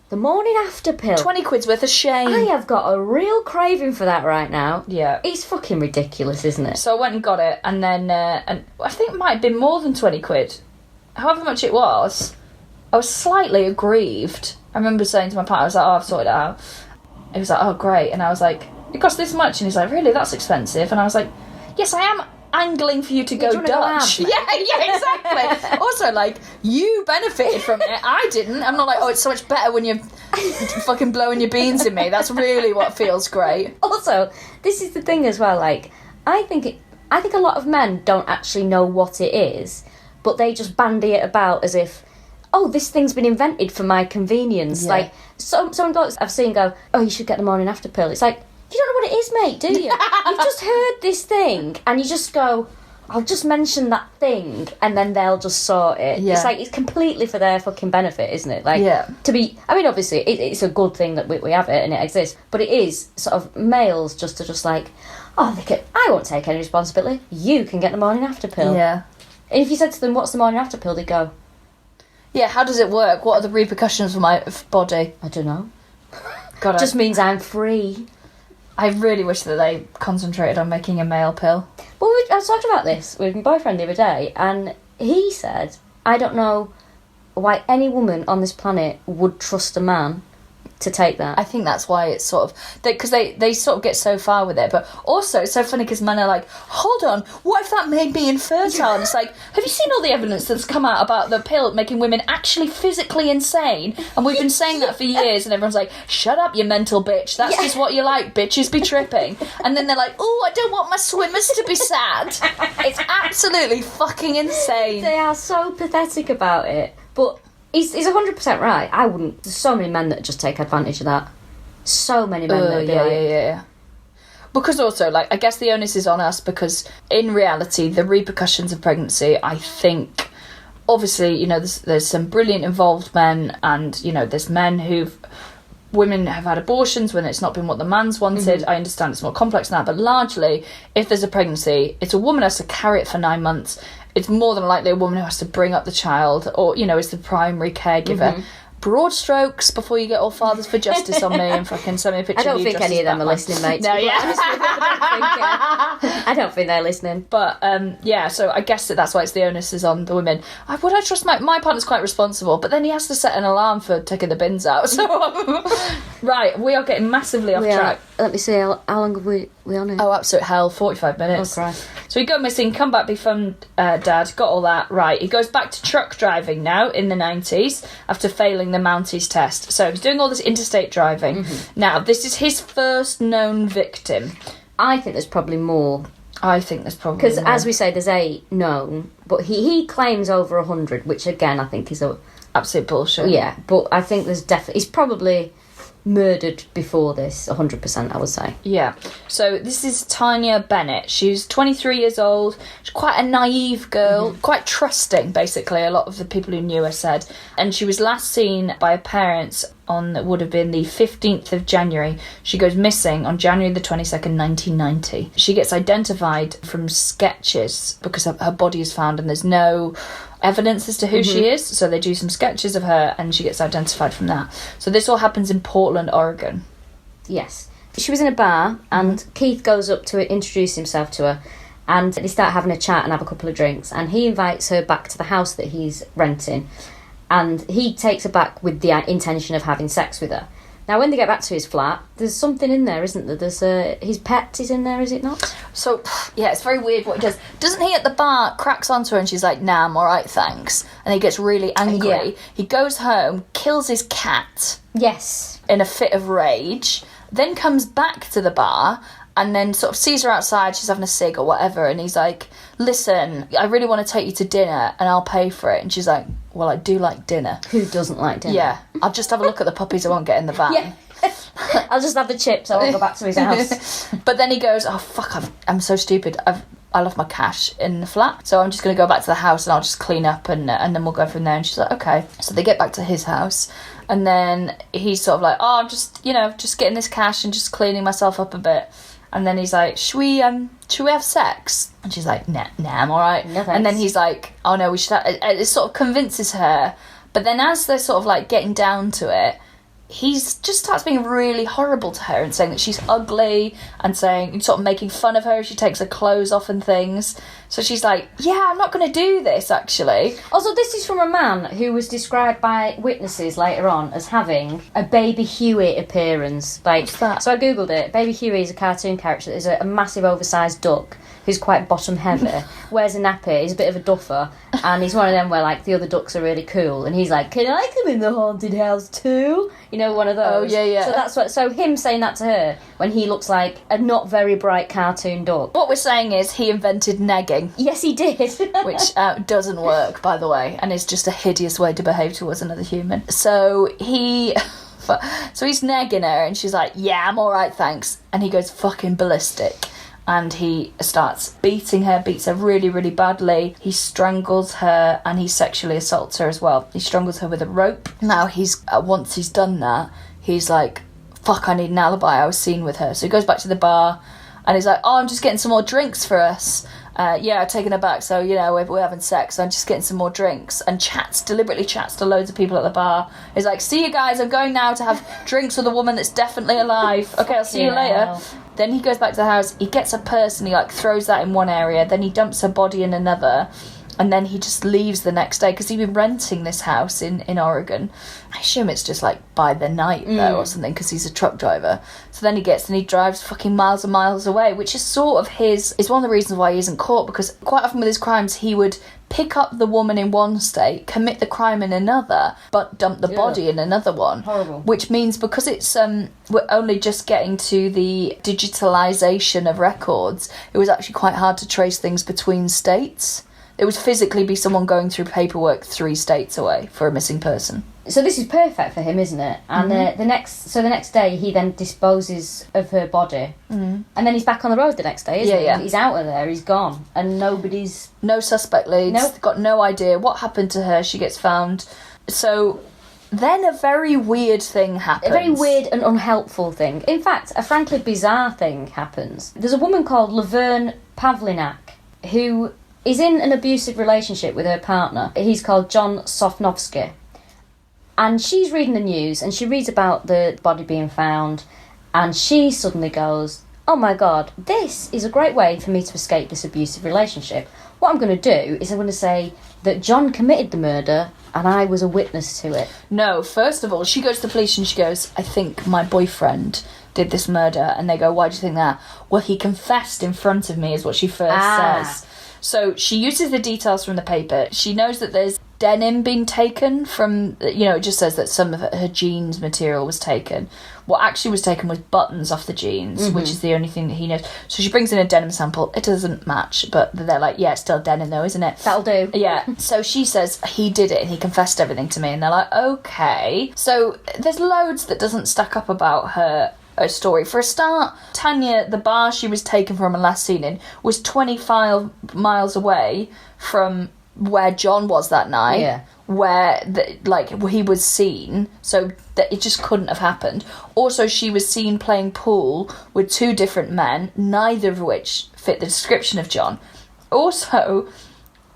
Speaker 2: The morning after pill.
Speaker 1: 20 quid's worth of shame.
Speaker 2: I have got a real craving for that right now.
Speaker 1: Yeah.
Speaker 2: It's fucking ridiculous, isn't it?
Speaker 1: So I went and got it, and then and I think it might have been more than 20 quid. However much it was, I was slightly aggrieved. I remember saying to my partner, I was like, oh, I've sorted it out. He was like, oh, great. And I was like, it costs this much. And he's like, really? That's expensive. And I was like, yes, I am angling for you to go Dutch. Yeah, exactly. Also, like, you benefited from it. I didn't. I'm not like, oh, it's so much better when you're fucking blowing your beans in me. That's really what feels great.
Speaker 2: Also, this is the thing as well, like, I think a lot of men don't actually know what it is, but they just bandy it about as if, oh, this thing's been invented for my convenience. Yeah. Like, some blokes I've seen go, oh, you should get the morning after pill. It's like, you don't know what it is, mate, do you? You've just heard this thing, and you just go, I'll just mention that thing, and then they'll just sort it. Yeah. It's like, it's completely for their fucking benefit, isn't it? Like, I mean, obviously, it's a good thing that we have it and it exists, but it is sort of males just like, oh, I won't take any responsibility. You can get the morning after pill.
Speaker 1: Yeah.
Speaker 2: And if you said to them, what's the morning after pill, they'd go,
Speaker 1: yeah, how does it work? What are the repercussions for my body?
Speaker 2: I don't know. Just means I'm free.
Speaker 1: I really wish that they concentrated on making a male pill.
Speaker 2: Well, I was talking about this with my boyfriend the other day, and he said, I don't know why any woman on this planet would trust a man to take that.
Speaker 1: I think that's why it's sort of... Because they sort of get so far with it. But also, it's so funny because men are like, hold on, what if that made me infertile? And it's like, have you seen all the evidence that's come out about the pill making women actually physically insane? And we've been saying that for years, and everyone's like, shut up, you mental bitch. That's just what you like, bitches be tripping. And then they're like, oh, I don't want my swimmers to be sad. It's absolutely fucking insane.
Speaker 2: They are so pathetic about it. But... He's 100% right. I wouldn't. There's so many men that just take advantage of that. So many men that would be
Speaker 1: yeah. Because also, like, I guess the onus is on us because in reality, the repercussions of pregnancy, I think, obviously, you know, there's some brilliant involved men and, you know, there's men women have had abortions when it's not been what the man's wanted. Mm-hmm. I understand it's more complex than that, but largely, if there's a pregnancy, it's a woman has to carry it for 9 months. It's more than likely a woman who has to bring up the child or, you know, is the primary caregiver. Mm-hmm. Broad strokes before you get all fathers for justice on me and fucking send me a picture
Speaker 2: I don't
Speaker 1: of you
Speaker 2: think any of them are listening, mate.
Speaker 1: No, yeah.
Speaker 2: I don't think they're listening.
Speaker 1: But, yeah, so I guess that's why it's the onus is on the women. Would I trust my partner's quite responsible, but then he has to set an alarm for taking the bins out. So, right, we are getting massively off track.
Speaker 2: Let me see, how long have we on it?
Speaker 1: Oh, absolute hell, 45 minutes.
Speaker 2: Oh, Christ.
Speaker 1: So he go missing, come back, be fun, Dad, got all that. Right, he goes back to truck driving now in the 90s after failing the Mounties test. So he's doing all this interstate driving. Mm-hmm. Now, this is his first known victim.
Speaker 2: I think there's probably more.
Speaker 1: I think there's probably
Speaker 2: more. Because, as we say, there's 8 known, but he claims over 100, which, again, I think is
Speaker 1: absolute bullshit.
Speaker 2: Yeah, but I think there's definitely... He's probably... murdered before this, 100%, I would say.
Speaker 1: Yeah. So this is Tanya Bennett. She's 23 years old. She's quite a naive girl, quite trusting, basically, a lot of the people who knew her said. And she was last seen by her parents on, would have been the 15th of January. She goes missing on January the 22nd, 1990. She gets identified from sketches because her body is found and there's no evidence as to who she is, so they do some sketches of her and she gets identified from that. So this all happens in Portland, Oregon.
Speaker 2: Yes. She was in a bar and Keith goes up to introduce himself to her and they start having a chat and have a couple of drinks and he invites her back to the house that he's renting and he takes her back with the intention of having sex with her. Now, when they get back to his flat, there's something in there, isn't there? There's his pet is in there, is it not?
Speaker 1: So, yeah, it's very weird what he does. Doesn't he at the bar cracks onto her and she's like, nah, I'm all right, thanks. And he gets really angry. Yeah. He goes home, kills his cat.
Speaker 2: Yes.
Speaker 1: In a fit of rage. Then comes back to the bar and then sort of sees her outside, she's having a cig or whatever, and he's like, listen, I really want to take you to dinner and I'll pay for it. And she's like, well, I do like dinner.
Speaker 2: Who doesn't like dinner?
Speaker 1: Yeah, I'll just have a look at the puppies, I won't get in the van.
Speaker 2: Yeah. I'll just have the chips, I won't go back to his house.
Speaker 1: But then he goes, oh, fuck, I'm so stupid. I left my cash in the flat, so I'm just going to go back to the house and I'll just clean up and then we'll go from there. And she's like, okay. So they get back to his house and then he's sort of like, oh, I'm just, just getting this cash and just cleaning myself up a bit. And then he's like, should we have sex? And she's like, nah, I'm all right.
Speaker 2: No,
Speaker 1: and then he's like, oh no, we should have... It sort of convinces her. But then as they're sort of like getting down to it, he just starts being really horrible to her and saying that she's ugly and sort of making fun of her if she takes her clothes off and things. So she's like, yeah, I'm not going to do this, actually.
Speaker 2: Also, this is from a man who was described by witnesses later on as having a Baby Huey appearance.
Speaker 1: What's that?
Speaker 2: So I googled it. Baby Huey is a cartoon character that is a massive oversized duck who's quite bottom heavy, wears a nappy, he's a bit of a duffer, and he's one of them where like the other ducks are really cool, and he's like, can I come in the haunted house too? One of those.
Speaker 1: Oh, yeah.
Speaker 2: So that's what. So him saying that to her when he looks like a not very bright cartoon duck.
Speaker 1: What we're saying is he invented negging.
Speaker 2: Yes, he did.
Speaker 1: Which doesn't work, by the way, and is just a hideous way to behave towards another human. So he's negging her, and she's like, yeah, I'm all right, thanks. And he goes fucking ballistic. And he starts beating her, beats her really, really badly. He strangles her and he sexually assaults her as well. He strangles her with a rope. Now, once he's done that, he's like, fuck, I need an alibi, I was seen with her. So he goes back to the bar and he's like, oh, I'm just getting some more drinks for us. I've taken her back, so, we're having sex, so I'm just getting some more drinks, and deliberately chats to loads of people at the bar. He's like, see you guys, I'm going now to have drinks with a woman that's definitely alive. Okay, I'll see you later. Then he goes back to the house, he gets a purse and he throws that in one area, then he dumps her body in another, and then he just leaves the next day, because he'd been renting this house in Oregon. I assume it's just by the night though, or something, because he's a truck driver. So then he drives fucking miles and miles away, which is sort of is one of the reasons why he isn't caught, because quite often with his crimes he would pick up the woman in one state, commit the crime in another, but dump the body in another one.
Speaker 2: Horrible.
Speaker 1: Which means, because it's we're only just getting to the digitalisation of records, it was actually quite hard to trace things between states. It would physically be someone going through paperwork 3 states away for a missing person.
Speaker 2: So this is perfect for him, isn't it? And the next day he then disposes of her body, and then he's back on the road the next day, isn't he? Yeah. He's out of there, he's gone, and no
Speaker 1: suspect leads.
Speaker 2: Nope.
Speaker 1: Got no idea what happened to her. She gets found. So then a very weird thing happens.
Speaker 2: A very weird and unhelpful thing. In fact, a frankly bizarre thing happens. There's a woman called Laverne Pavlinak who is in an abusive relationship with her partner. He's called John Sofnovsky. And she's reading the news and she reads about the body being found, and she suddenly goes, oh my God, this is a great way for me to escape this abusive relationship. What I'm going to do is I'm going to say that John committed the murder and I was a witness to it.
Speaker 1: No, first of all, she goes to the police and she goes, I think my boyfriend did this murder. And they go, why do you think that? Well, he confessed in front of me, is what she first says. So she uses the details from the paper. She knows that there's denim being taken from, it just says that some of her jeans material was taken. What actually was taken was buttons off the jeans, which is the only thing that he knows. So she brings in a denim sample. It doesn't match, but they're like, yeah, it's still denim though, isn't it?
Speaker 2: That'll do.
Speaker 1: Yeah. So she says he did it and he confessed everything to me. And they're like, okay. So there's loads that doesn't stack up about her story. For a start, Tanya, the bar she was taken from and last seen in, was 25 miles away from where John was that night, where he was seen, so that it just couldn't have happened. Also, she was seen playing pool with 2 different men, neither of which fit the description of John. Also,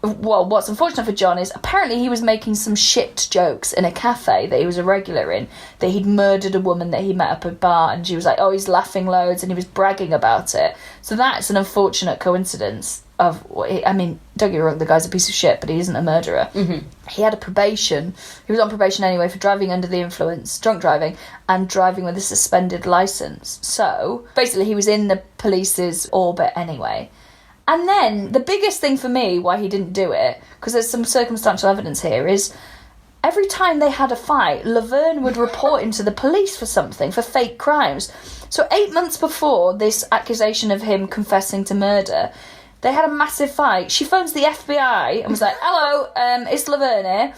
Speaker 1: well, what's unfortunate for John is apparently he was making some shit jokes in a cafe that he was a regular in, that he'd murdered a woman that he met up at a bar, and she was like, oh, he's laughing loads, and he was bragging about it. So that's an unfortunate coincidence of, don't get me wrong, the guy's a piece of shit, but he isn't a murderer. He had he was on probation anyway for driving under the influence, drunk driving, and driving with a suspended licence. So basically he was in the police's orbit anyway. And then the biggest thing for me why he didn't do it, because there's some circumstantial evidence here, is every time they had a fight, Laverne would report him to the police for something, for fake crimes. So 8 months before this accusation of him confessing to murder, they had a massive fight. She phones the FBI and was like, hello, it's Laverne here.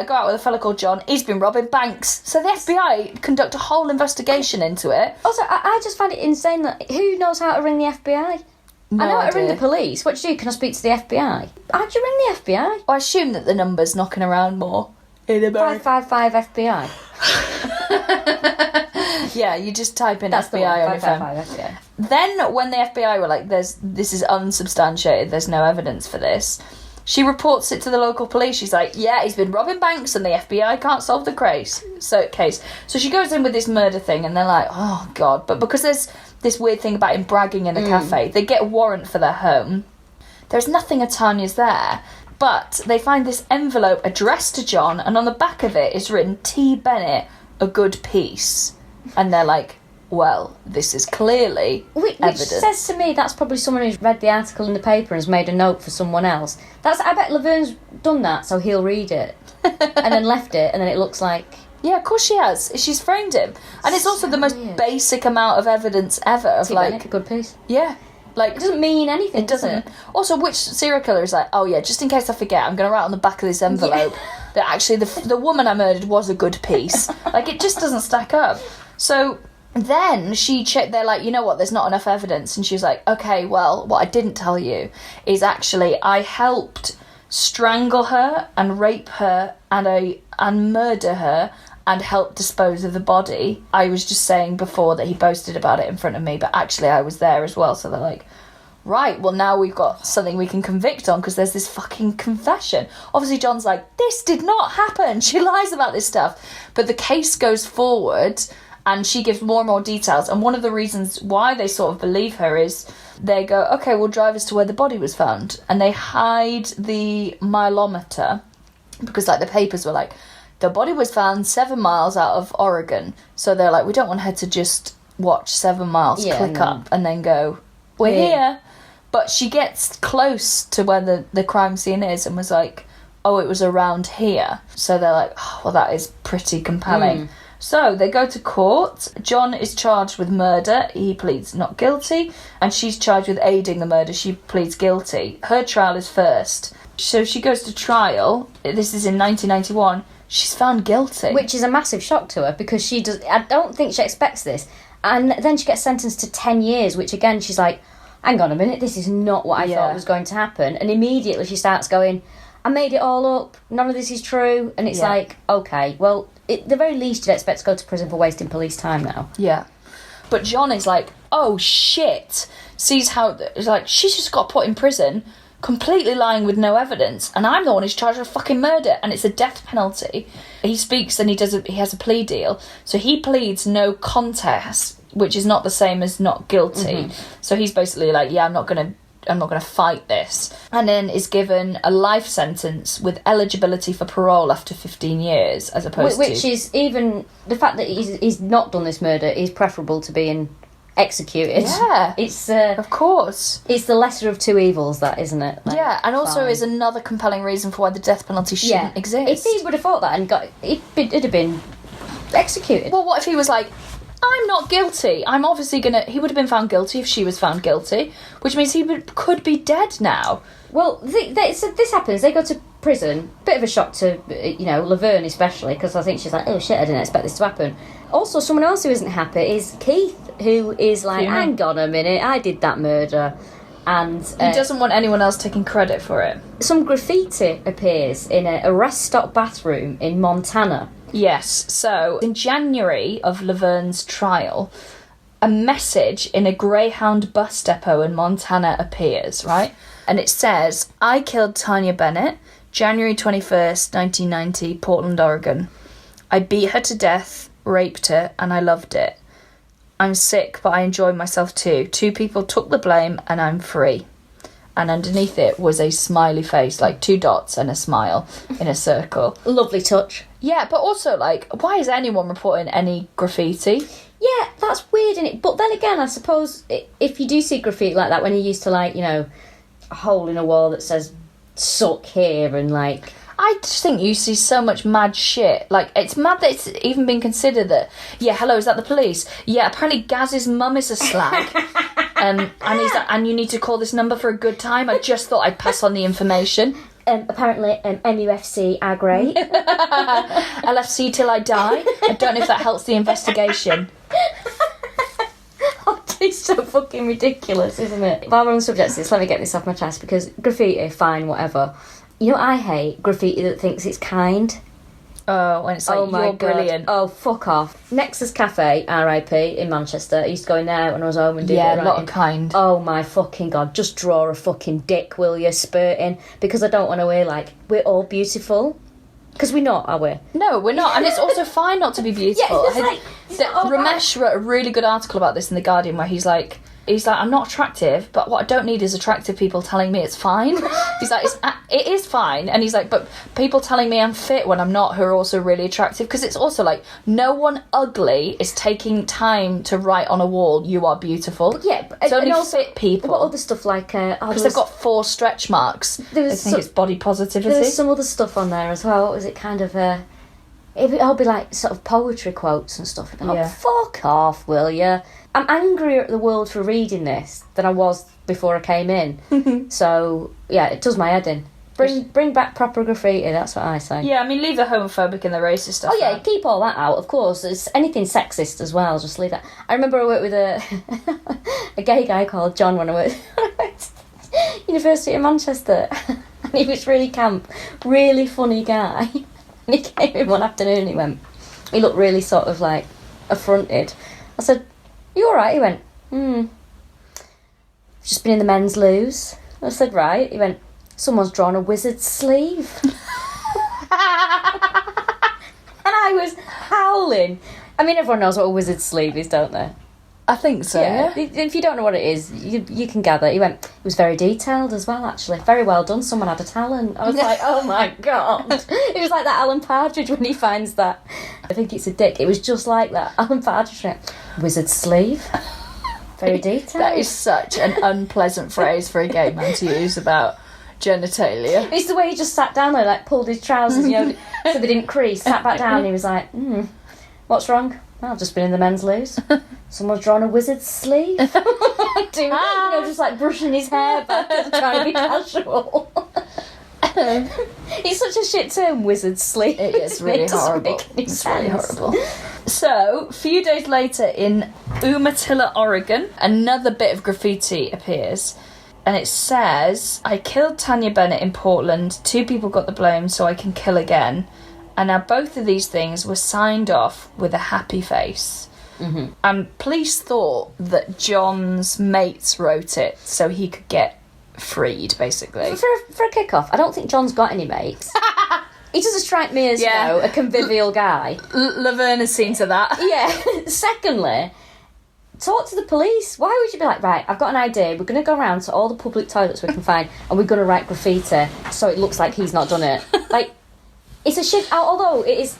Speaker 1: Go out with a fella called John. He's been robbing banks. So the FBI conduct a whole investigation into it.
Speaker 2: Also, I just find it insane that who knows how to ring the FBI?
Speaker 1: No
Speaker 2: I know how to
Speaker 1: idea.
Speaker 2: ring the police. What do you do? Can I speak to the FBI? How'd you ring the FBI?
Speaker 1: I assume that the number's knocking around more in America.
Speaker 2: 555 FBI.
Speaker 1: Yeah, you just type in
Speaker 2: That's the
Speaker 1: FBI
Speaker 2: one,
Speaker 1: on your phone.
Speaker 2: 555 FBI.
Speaker 1: Then when the FBI were like, this is unsubstantiated, there's no evidence for this, she reports it to the local police. She's like, yeah, he's been robbing banks and the FBI can't solve the case. So she goes in with this murder thing and they're like, oh God. But because there's this weird thing about him bragging in the cafe, they get a warrant for their home. There's nothing of Tanya's there. But they find this envelope addressed to John, and on the back of it is written, T. Bennett, a good piece. And they're like, well, this is clearly
Speaker 2: Which
Speaker 1: evidence.
Speaker 2: says to me that's probably someone who's read the article in the paper and has made a note for someone else. I bet Laverne's done that, so he'll read it. And then left it, and then it looks like...
Speaker 1: Yeah, of course she has. She's framed him. And it's also the most basic amount of evidence ever of
Speaker 2: T.
Speaker 1: like...
Speaker 2: Bennett, a good piece.
Speaker 1: Yeah. Like,
Speaker 2: It doesn't mean anything,
Speaker 1: it doesn't.
Speaker 2: does it?
Speaker 1: Also, which serial killer is like, oh yeah, just in case I forget, I'm going to write on the back of this envelope that actually the woman I murdered was a good piece. Like, it just doesn't stack up. So then she checked, they're like, you know what, there's not enough evidence. And she's like, okay, well, what I didn't tell you is actually I helped strangle her and rape her and murder her and help dispose of the body. I was just saying before that he boasted about it in front of me, but actually I was there as well. So they're like, right, well, now we've got something we can convict on because there's this fucking confession. Obviously, John's like, this did not happen. She lies about this stuff. But the case goes forward and she gives more and more details. And one of the reasons why they sort of believe her is they go, okay, we'll drive us to where the body was found. And they hide the mileometer because, like, the papers were like, the body was found 7 miles out of Oregon. So they're like, we don't want her to just watch 7 miles, click up and then go, we're here. But she gets close to where the crime scene is and was like, oh, it was around here. So they're like, oh, well, that is pretty compelling. So they go to court. John is charged with murder. He pleads not guilty. And she's charged with aiding the murder. She pleads guilty. Her trial is first. So she goes to trial. This is in 1991. She's found guilty.
Speaker 2: Which is a massive shock to her because I don't think she expects this. And then she gets sentenced to 10 years, which again, she's like, hang on a minute, this is not what I thought was going to happen. And immediately she starts going, I made it all up, none of this is true. And it's like, okay, well, at the very least you'd expect to go to prison for wasting police time now.
Speaker 1: Yeah. But John is like, oh shit. Sees how, it's like, she's just got put in prison, completely lying with no evidence, and I'm the one who's charged with fucking murder, and it's a death penalty. He speaks and he has a plea deal. So he pleads no contest, which is not the same as not guilty. So he's basically like, yeah, I'm not gonna fight this. And then is given a life sentence with eligibility for parole after 15 years, as opposed to...
Speaker 2: Which is, even the fact that he's not done this murder is preferable to being executed.
Speaker 1: Yeah.
Speaker 2: It's...
Speaker 1: of course.
Speaker 2: It's the lesser of two evils, that, isn't it? Like,
Speaker 1: yeah, and also is another compelling reason for why the death penalty shouldn't exist.
Speaker 2: If he would have thought that and it'd have been executed.
Speaker 1: Well, what if he was like, I'm not guilty. I'm obviously gonna... He would have been found guilty if she was found guilty, which means he could be dead now.
Speaker 2: Well, so this happens. They go to prison. Bit of a shock to, Laverne especially, because I think she's like, oh shit, I didn't expect this to happen. Also, someone else who isn't happy is Keith, who is like, hang on a minute, I did that murder. And
Speaker 1: he doesn't want anyone else taking credit for it.
Speaker 2: Some graffiti appears in a rest stop bathroom in Montana.
Speaker 1: Yes, so in January of Laverne's trial, a message in a Greyhound bus depot in Montana appears, right? And it says, I killed Tanya Bennett, January 21st, 1990, Portland, Oregon. I beat her to death, raped her, and I loved it. I'm sick, but I enjoyed myself too. 2 people took the blame, and I'm free. And underneath it was a smiley face, like 2 dots and a smile in a circle.
Speaker 2: Lovely touch.
Speaker 1: Yeah, but also, like, why is anyone reporting any graffiti?
Speaker 2: Yeah, that's weird, isn't it? But then again, I suppose if you do see graffiti like that, when you're used to, like, a hole in a wall that says suck here and, like...
Speaker 1: I just think you see so much mad shit. Like, it's mad that it's even been considered that, yeah, hello, is that the police? Yeah, apparently Gaz's mum is a slag. And he's like, and you need to call this number for a good time. I just thought I'd pass on the information.
Speaker 2: Apparently, MUFC are great.
Speaker 1: LFC till I die. I don't know if that helps the investigation.
Speaker 2: It's so fucking ridiculous, isn't it? While we're on the subject of this, let me get this off my chest, because graffiti, fine, whatever. You know what I hate? Graffiti that thinks it's kind.
Speaker 1: Oh, and it's like, you're brilliant.
Speaker 2: Oh, fuck off. Nexus Cafe, R.I.P. in Manchester. I used to go in there when I was home and do
Speaker 1: a lot of kind.
Speaker 2: Oh my fucking God, just draw a fucking dick, will you, spurting? Because I don't want to wear, like, we're all beautiful. Because we're not, are we?
Speaker 1: No, we're not. And it's also fine not to be beautiful.
Speaker 2: Yeah,
Speaker 1: Ramesh wrote a really good article about this in The Guardian where he's like, I'm not attractive, but what I don't need is attractive people telling me it's fine. He's like, it is fine. And he's like, but people telling me I'm fit when I'm not, who are also really attractive. Because it's also like, no one ugly is taking time to write on a wall, you are beautiful.
Speaker 2: But yeah,
Speaker 1: it's only fit people.
Speaker 2: What other stuff like...
Speaker 1: Because they've got 4 stretch marks. I think it's body positivity.
Speaker 2: There's some other stuff on there as well. What was it kind of... It'll be like sort of poetry quotes and stuff. Oh, fuck off, will you? I'm angrier at the world for reading this than I was before I came in. So, yeah, it does my head in. Bring back proper graffiti, that's what I say.
Speaker 1: Yeah, I mean, leave the homophobic and the racist stuff.
Speaker 2: Oh, yeah, keep all that out, of course. It's anything sexist as well, just leave that. I remember I worked with a gay guy called John when I worked at University of Manchester. And he was really camp, really funny guy. And he came in one afternoon and he looked really sort of like affronted. I said, you alright? He went, Just been in the men's loos. I said, right. He went, someone's drawn a wizard's sleeve. And I was howling. I mean, everyone knows what a wizard's sleeve is, don't they?
Speaker 1: I think so.
Speaker 2: Yeah. If you don't know what it is, you can gather. He went, it was very detailed as well, actually. Very well done. Someone had a talent. I was like, oh my God. It was like that Alan Partridge when he finds that. I think it's a dick. It was just like that. Alan Partridge went, wizard's sleeve. Very detailed.
Speaker 1: That is such an unpleasant phrase for a gay man to use about genitalia.
Speaker 2: It's the way he just sat down there, like pulled his trousers, so they didn't crease, sat back down, and he was like, what's wrong? Well, I've just been in the men's loos. Someone's drawn a wizard's sleeve. Just like brushing his hair back and trying to be casual. It's such a shit term, wizard's sleeve.
Speaker 1: It's really horrible. It's really horrible. So, a few days later in Umatilla, Oregon, another bit of graffiti appears. And it says, I killed Tanya Bennett in Portland. 2 people got the blame, so I can kill again. And now both of these things were signed off with a happy face. Mm-hmm. And police thought that John's mates wrote it so he could get freed, basically.
Speaker 2: For a kick-off, I don't think John's got any mates. He doesn't strike me as, a convivial guy.
Speaker 1: Laverne has seen to that.
Speaker 2: Yeah. Secondly, talk to the police. Why would you be like, right, I've got an idea. We're going to go around to all the public toilets we can find and we're going to write graffiti so it looks like he's not done it. Like, it's a shit... Although it is...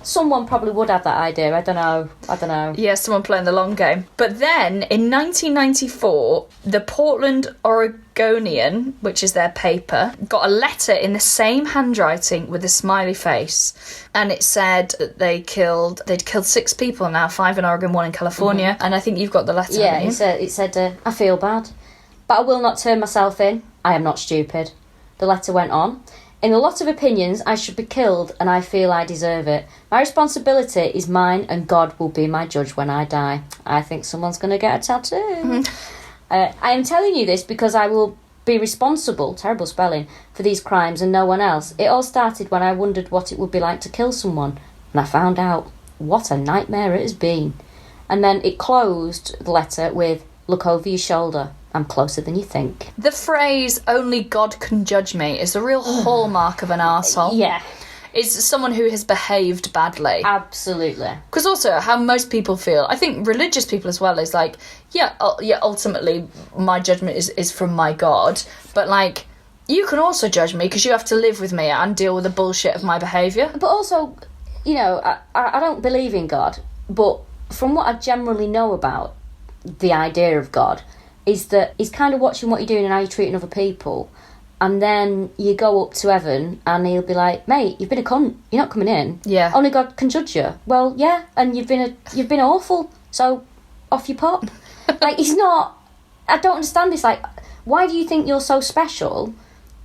Speaker 2: Someone probably would have that idea. I don't know.
Speaker 1: Yeah, someone playing the long game. But then, in 1994, the Portland Oregonian, which is their paper, got a letter in the same handwriting with a smiley face. And it said that they'd killed 6 people now, 5 in Oregon, 1 in California. Mm-hmm. And I think you've got the letter.
Speaker 2: Yeah, it said, I feel bad, but I will not turn myself in. I am not stupid. The letter went on. In a lot of opinions, I should be killed, and I feel I deserve it. My responsibility is mine, and God will be my judge when I die. I think someone's going to get a tattoo. Mm-hmm. I am telling you this because I will be responsible, terrible spelling, for these crimes and no one else. It all started when I wondered what it would be like to kill someone, and I found out what a nightmare it has been. And then it closed the letter with, look over your shoulder. I'm closer than you think.
Speaker 1: The phrase, only God can judge me, is a real hallmark of an arsehole.
Speaker 2: Yeah.
Speaker 1: It's someone who has behaved badly.
Speaker 2: Absolutely.
Speaker 1: Because also, how most people feel, I think religious people as well, is like, ultimately, my judgment is from my God. But, like, you can also judge me because you have to live with me and deal with the bullshit of my behaviour.
Speaker 2: But also, I don't believe in God, but from what I generally know about the idea of God, is that he's kind of watching what you're doing and how you're treating other people, and then you go up to heaven and he'll be like, mate, you've been a cunt, you're not coming in.
Speaker 1: Yeah.
Speaker 2: Only God can judge you. Well, yeah, and you've been awful, so off you pop. Like, he's not... I don't understand this. Like, why do you think you're so special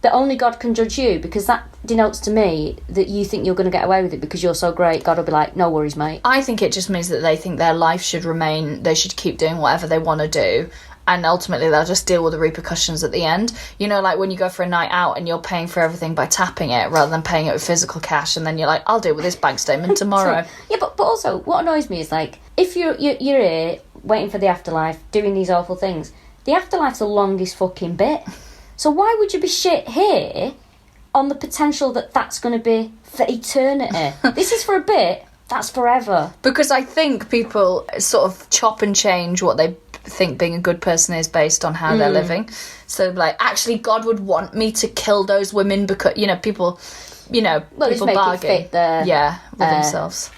Speaker 2: that only God can judge you? Because that denotes to me that you think you're going to get away with it because you're so great. God will be like, no worries, mate.
Speaker 1: I think it just means that they think their life should remain... They should keep doing whatever they want to do. And ultimately, they'll just deal with the repercussions at the end. You know, like when you go for a night out and you're paying for everything by tapping it rather than paying it with physical cash, and then you're like, I'll deal with this bank statement tomorrow.
Speaker 2: Yeah, but also, what annoys me is, like, if you're here waiting for the afterlife, doing these awful things, the afterlife's the longest fucking bit. So why would you be shit here on the potential that that's going to be for eternity? This is for a bit, that's forever.
Speaker 1: Because I think people sort of chop and change what they think being a good person is based on how they're living. So, like, actually, God would want me to kill those women because, people people bargain. With themselves.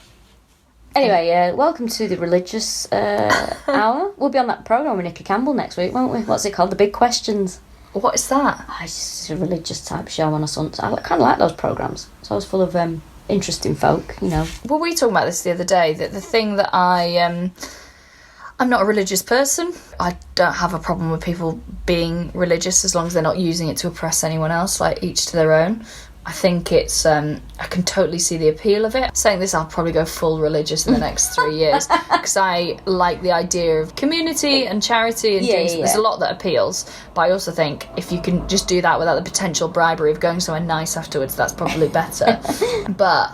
Speaker 2: Anyway, welcome to the religious hour. We'll be on that programme with Nicky Campbell next week, won't we? What's it called? The Big Questions.
Speaker 1: What is that?
Speaker 2: It's just a religious type show on a Sunday. I kind of like those programmes. It's always full of interesting folk, Well,
Speaker 1: we were talking about this the other day, that the thing that I'm not a religious person. I don't have a problem with people being religious as long as they're not using it to oppress anyone else, like each to their own. I think it's, I can totally see the appeal of it. Saying this, I'll probably go full religious in the next 3 years because I like the idea of community and charity and things. Yeah. There's a lot that appeals, but I also think if you can just do that without the potential bribery of going somewhere nice afterwards, that's probably better. But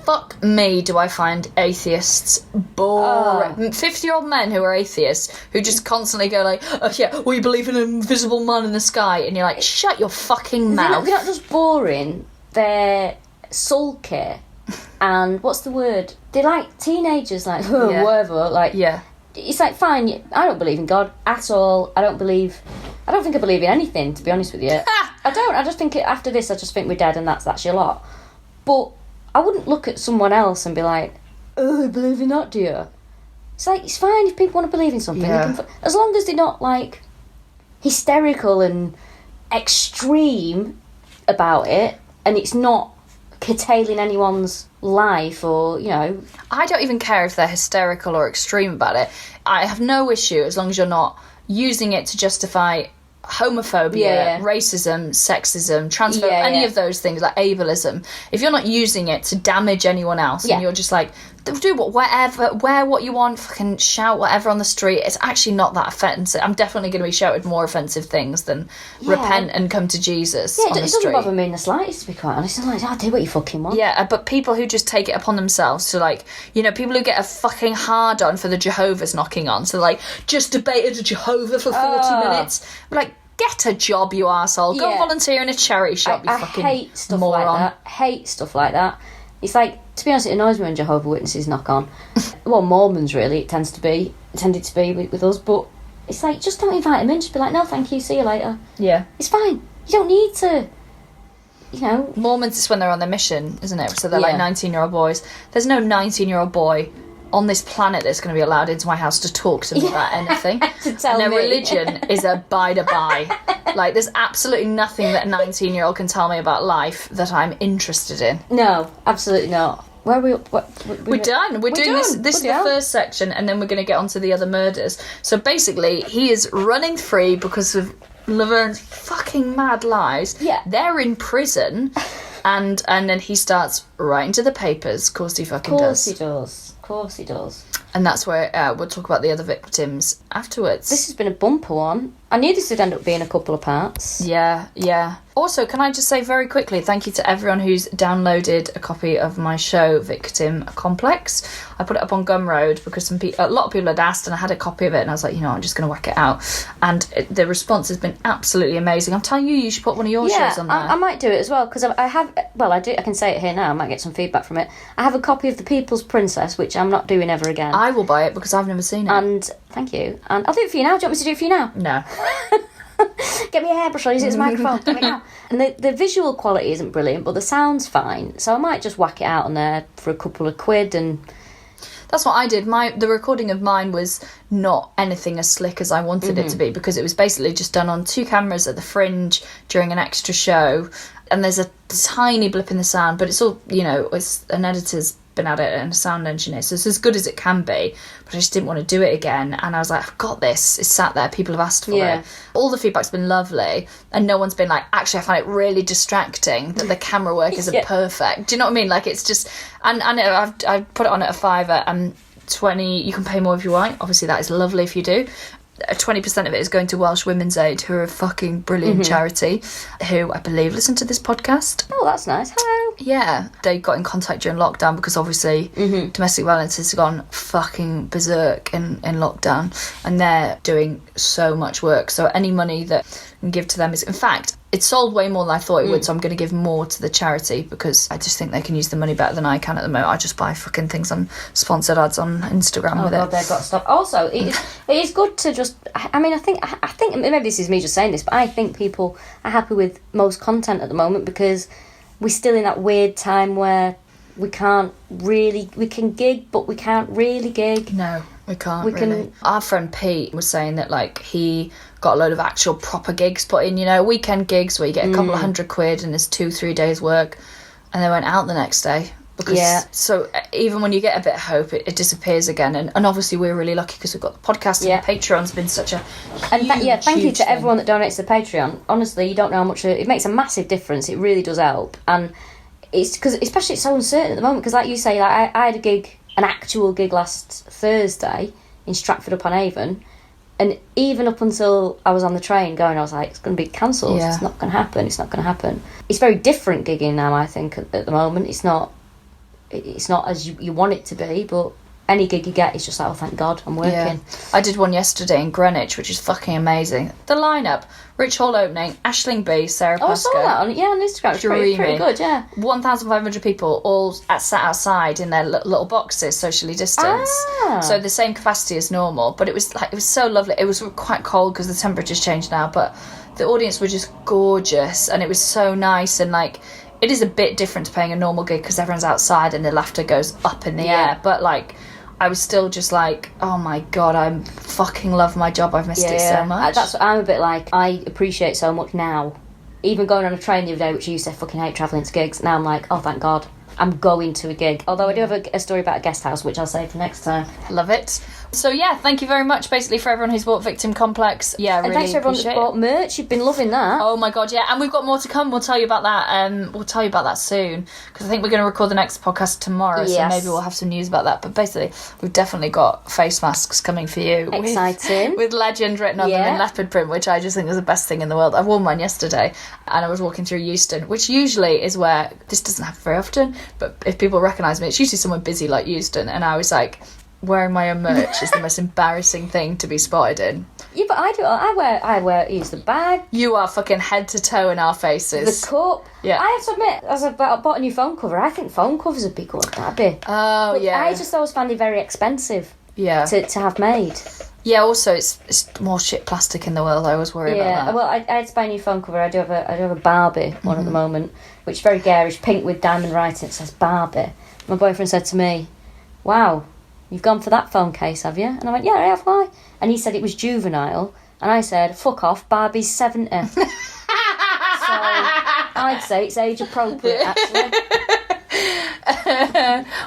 Speaker 1: fuck me do I find atheists boring. 50-year-old men who are atheists who just constantly go like, oh yeah, we believe in an invisible man in the sky, and you're like, shut your fucking mouth.
Speaker 2: They're not just boring, they're sulky, and what's the word? They're like teenagers, like, whatever, like,
Speaker 1: yeah.
Speaker 2: It's like, fine, I don't believe in God at all. I don't think I believe in anything, to be honest with you. I don't. I just think after this, I just think we're dead and that's your lot. But I wouldn't look at someone else and be like, oh, I believe in that, do you? It's like, it's fine if people want to believe in something.
Speaker 1: Yeah.
Speaker 2: As long as they're not, like, hysterical and extreme about it, and it's not curtailing anyone's life, or, you know.
Speaker 1: I don't even care if they're hysterical or extreme about it. I have no issue as long as you're not using it to justify homophobia, racism, sexism, transphobia, any of those things, like ableism. If you're not using it to damage anyone else, and you're just like, do wear what you want, fucking shout whatever on the street, it's actually not that offensive. I'm definitely going to be shouted more offensive things than repent and come to Jesus on the street.
Speaker 2: It doesn't bother me in the slightest, to be quite honest. I'm like, I'll do what you fucking want.
Speaker 1: Yeah, but people who just take it upon themselves to, like, you know, people who get a fucking hard on for the Jehovah's knocking on, so like, just debated a Jehovah for 40 minutes. Like, get a job, you arsehole. Go volunteer in a charity shop, you fucking
Speaker 2: hate stuff
Speaker 1: moron.
Speaker 2: like that. Hate stuff like that. It's like, to be honest, it annoys me when Jehovah's Witnesses knock on. Well, Mormons, really, it tended to be with us, but it's like, just don't invite them in. Just be like, no, thank you, see you later.
Speaker 1: Yeah.
Speaker 2: It's fine. You don't need to, you know.
Speaker 1: Mormons is when they're on their mission, isn't it? So they're like 19-year-old boys. There's no 19-year-old boy on this planet that's going to be allowed into my house to talk to me about anything.
Speaker 2: To tell
Speaker 1: and their
Speaker 2: me.
Speaker 1: religion is a bye-to-bye. Like, there's absolutely nothing that a 19-year-old can tell me about life that I'm interested in.
Speaker 2: No, absolutely not. Where are we up?
Speaker 1: We're done. We're doing this. This is the first section, and then we're going to get on to the other murders. So basically, he is running free because of Laverne's fucking mad lies.
Speaker 2: Yeah.
Speaker 1: They're in prison, and then he starts writing to the papers. Of course he fucking does.
Speaker 2: Of course he does.
Speaker 1: And that's where we'll talk about the other victims afterwards.
Speaker 2: This has been a bumper one. I knew this would end up being a couple of parts.
Speaker 1: Yeah. Also, can I just say very quickly, thank you to everyone who's downloaded a copy of my show, Victim Complex. I put it up on Gumroad because a lot of people had asked, and I had a copy of it, and I was like, you know, I'm just going to whack it out. And the response has been absolutely amazing. I'm telling you, you should put one of your shows on there.
Speaker 2: I might do it as well, because I have, well, I can say it here now, I might get some feedback from it. I have a copy of The People's Princess, which I'm not doing ever again.
Speaker 1: I will buy it because I've never seen it.
Speaker 2: And thank you. And I'll do it for you now. Do you want me to do it for you now?
Speaker 1: No.
Speaker 2: Get me a hairbrush, I'll use it as a microphone. Get me now. And the visual quality isn't brilliant, but the sound's fine. So I might just whack it out on there for a couple of quid. And
Speaker 1: that's what I did. The recording of mine was not anything as slick as I wanted it to be, because it was basically just done on 2 cameras at the Fringe during an extra show. And there's a tiny blip in the sound, but it's all, you know, it's an editor's been at it and a sound engineer, so it's as good as it can be, but I just didn't want to do it again. And I was like, I've got this, it's sat there, people have asked for it. All the feedback's been lovely, and no one's been like, actually I find it really distracting that the camera work isn't perfect. Do you know what I mean? Like, it's just, and I've put it on at a $5 and 20, you can pay more if you want, obviously that is lovely if you do. 20% of it is going to Welsh Women's Aid, who are a fucking brilliant charity, who I believe listen to this podcast.
Speaker 2: oh, that's nice. Hello.
Speaker 1: Yeah, they got in contact during lockdown because obviously domestic violence has gone fucking berserk in lockdown, and they're doing so much work. So any money that I can give to them is, in fact, it sold way more than I thought it would, so I'm going to give more to the charity because I just think they can use the money better than I can at the moment. I just buy fucking things on sponsored ads on Instagram with
Speaker 2: God,
Speaker 1: it.
Speaker 2: they've got to stop. Also, it is good to just, I mean, I think maybe this is me just saying this, but I think people are happy with most content at the moment because we're still in that weird time where we can gig, but we can't really gig.
Speaker 1: No, we can't really. Our friend Pete was saying that, like, he got a load of actual proper gigs put in, you know, weekend gigs where you get a couple of £100 and there's 2-3 days work, and they went out the next day. Because, so even when you get a bit of hope, it disappears again. And obviously we're really lucky because we've got the podcast, and Patreon's been such a huge,
Speaker 2: thank you to
Speaker 1: thing.
Speaker 2: everyone that donates to Patreon. Honestly, you don't know how much it makes a massive difference. It really does help. And it's because, especially, it's so uncertain at the moment, because like you say, like I had a gig, an actual gig last Thursday in Stratford-upon-Avon, and even up until I was on the train going, I was like, it's going to be cancelled. It's not going to happen. It's very different gigging now, I think, at the moment. It's not it's not as you want it to be, but any gig you get is just like, oh, thank God, I'm working.
Speaker 1: Yeah. I did one yesterday in Greenwich, which is fucking amazing. The lineup: Rich Hall opening, Aisling B, Sarah Pascoe.
Speaker 2: I saw that on Instagram. It's pretty good, yeah.
Speaker 1: 1,500 people all sat outside in their little boxes, socially distanced. So the same capacity as normal, but it was so lovely. It was quite cold because the temperature's changed now, but the audience were just gorgeous, and it was so nice. And like, it is a bit different to playing a normal gig because everyone's outside and the laughter goes up in the air, but like, I was still just like, oh my God, I fucking love my job. I've missed it so much.
Speaker 2: That's what I'm a bit like. I appreciate so much now. Even going on a train the other day, which I used to fucking hate travelling to gigs, now I'm like, oh, thank God, I'm going to a gig. Although I do have a story about a guest house, which I'll save for next time.
Speaker 1: Love it. So yeah, thank you very much, basically, for everyone who's bought Victim Complex. Yeah, really.
Speaker 2: And thanks for everyone that's bought merch. You've been loving that.
Speaker 1: Oh my God, yeah. And we've got more to come. We'll tell you about that. We'll tell you about that soon, because I think we're going to record the next podcast tomorrow. So maybe we'll have some news about that. But basically, we've definitely got face masks coming for you.
Speaker 2: Exciting.
Speaker 1: With legend written on them in leopard print, which I just think is the best thing in the world. I wore mine yesterday, and I was walking through Euston, which usually is where this doesn't happen very often. But if people recognise me, it's usually someone busy like Euston, and I was like, wearing my own merch is the most embarrassing thing to be spotted in.
Speaker 2: Yeah, but I use the bag.
Speaker 1: You are fucking head to toe in our faces.
Speaker 2: The cup. Yeah. I have to admit, as I bought a new phone cover, I think phone covers would be good. That'd be.
Speaker 1: Oh, but yeah.
Speaker 2: I just always found it very expensive.
Speaker 1: Yeah.
Speaker 2: To have made.
Speaker 1: Yeah. Also, it's more shit plastic in the world. I always worry about that.
Speaker 2: Yeah. Well, I had to buy a new phone cover. I do have a Barbie one at the moment, which is very garish, pink with diamond writing. It says Barbie. My boyfriend said to me, "Wow, you've gone for that phone case, have you?" And I went, "Yeah, I have. Why?" And he said it was juvenile, and I said, "Fuck off, Barbie's 70." So I'd say it's age appropriate, actually.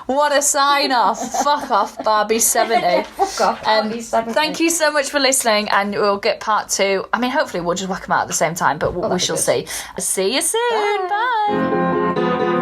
Speaker 1: What a sign off. Fuck off, Barbie 70.
Speaker 2: Fuck off, Barbie 70.
Speaker 1: Thank you so much for listening, and we'll get part 2. I mean, hopefully we'll just whack them out at the same time, but we shall see. See you soon. Bye.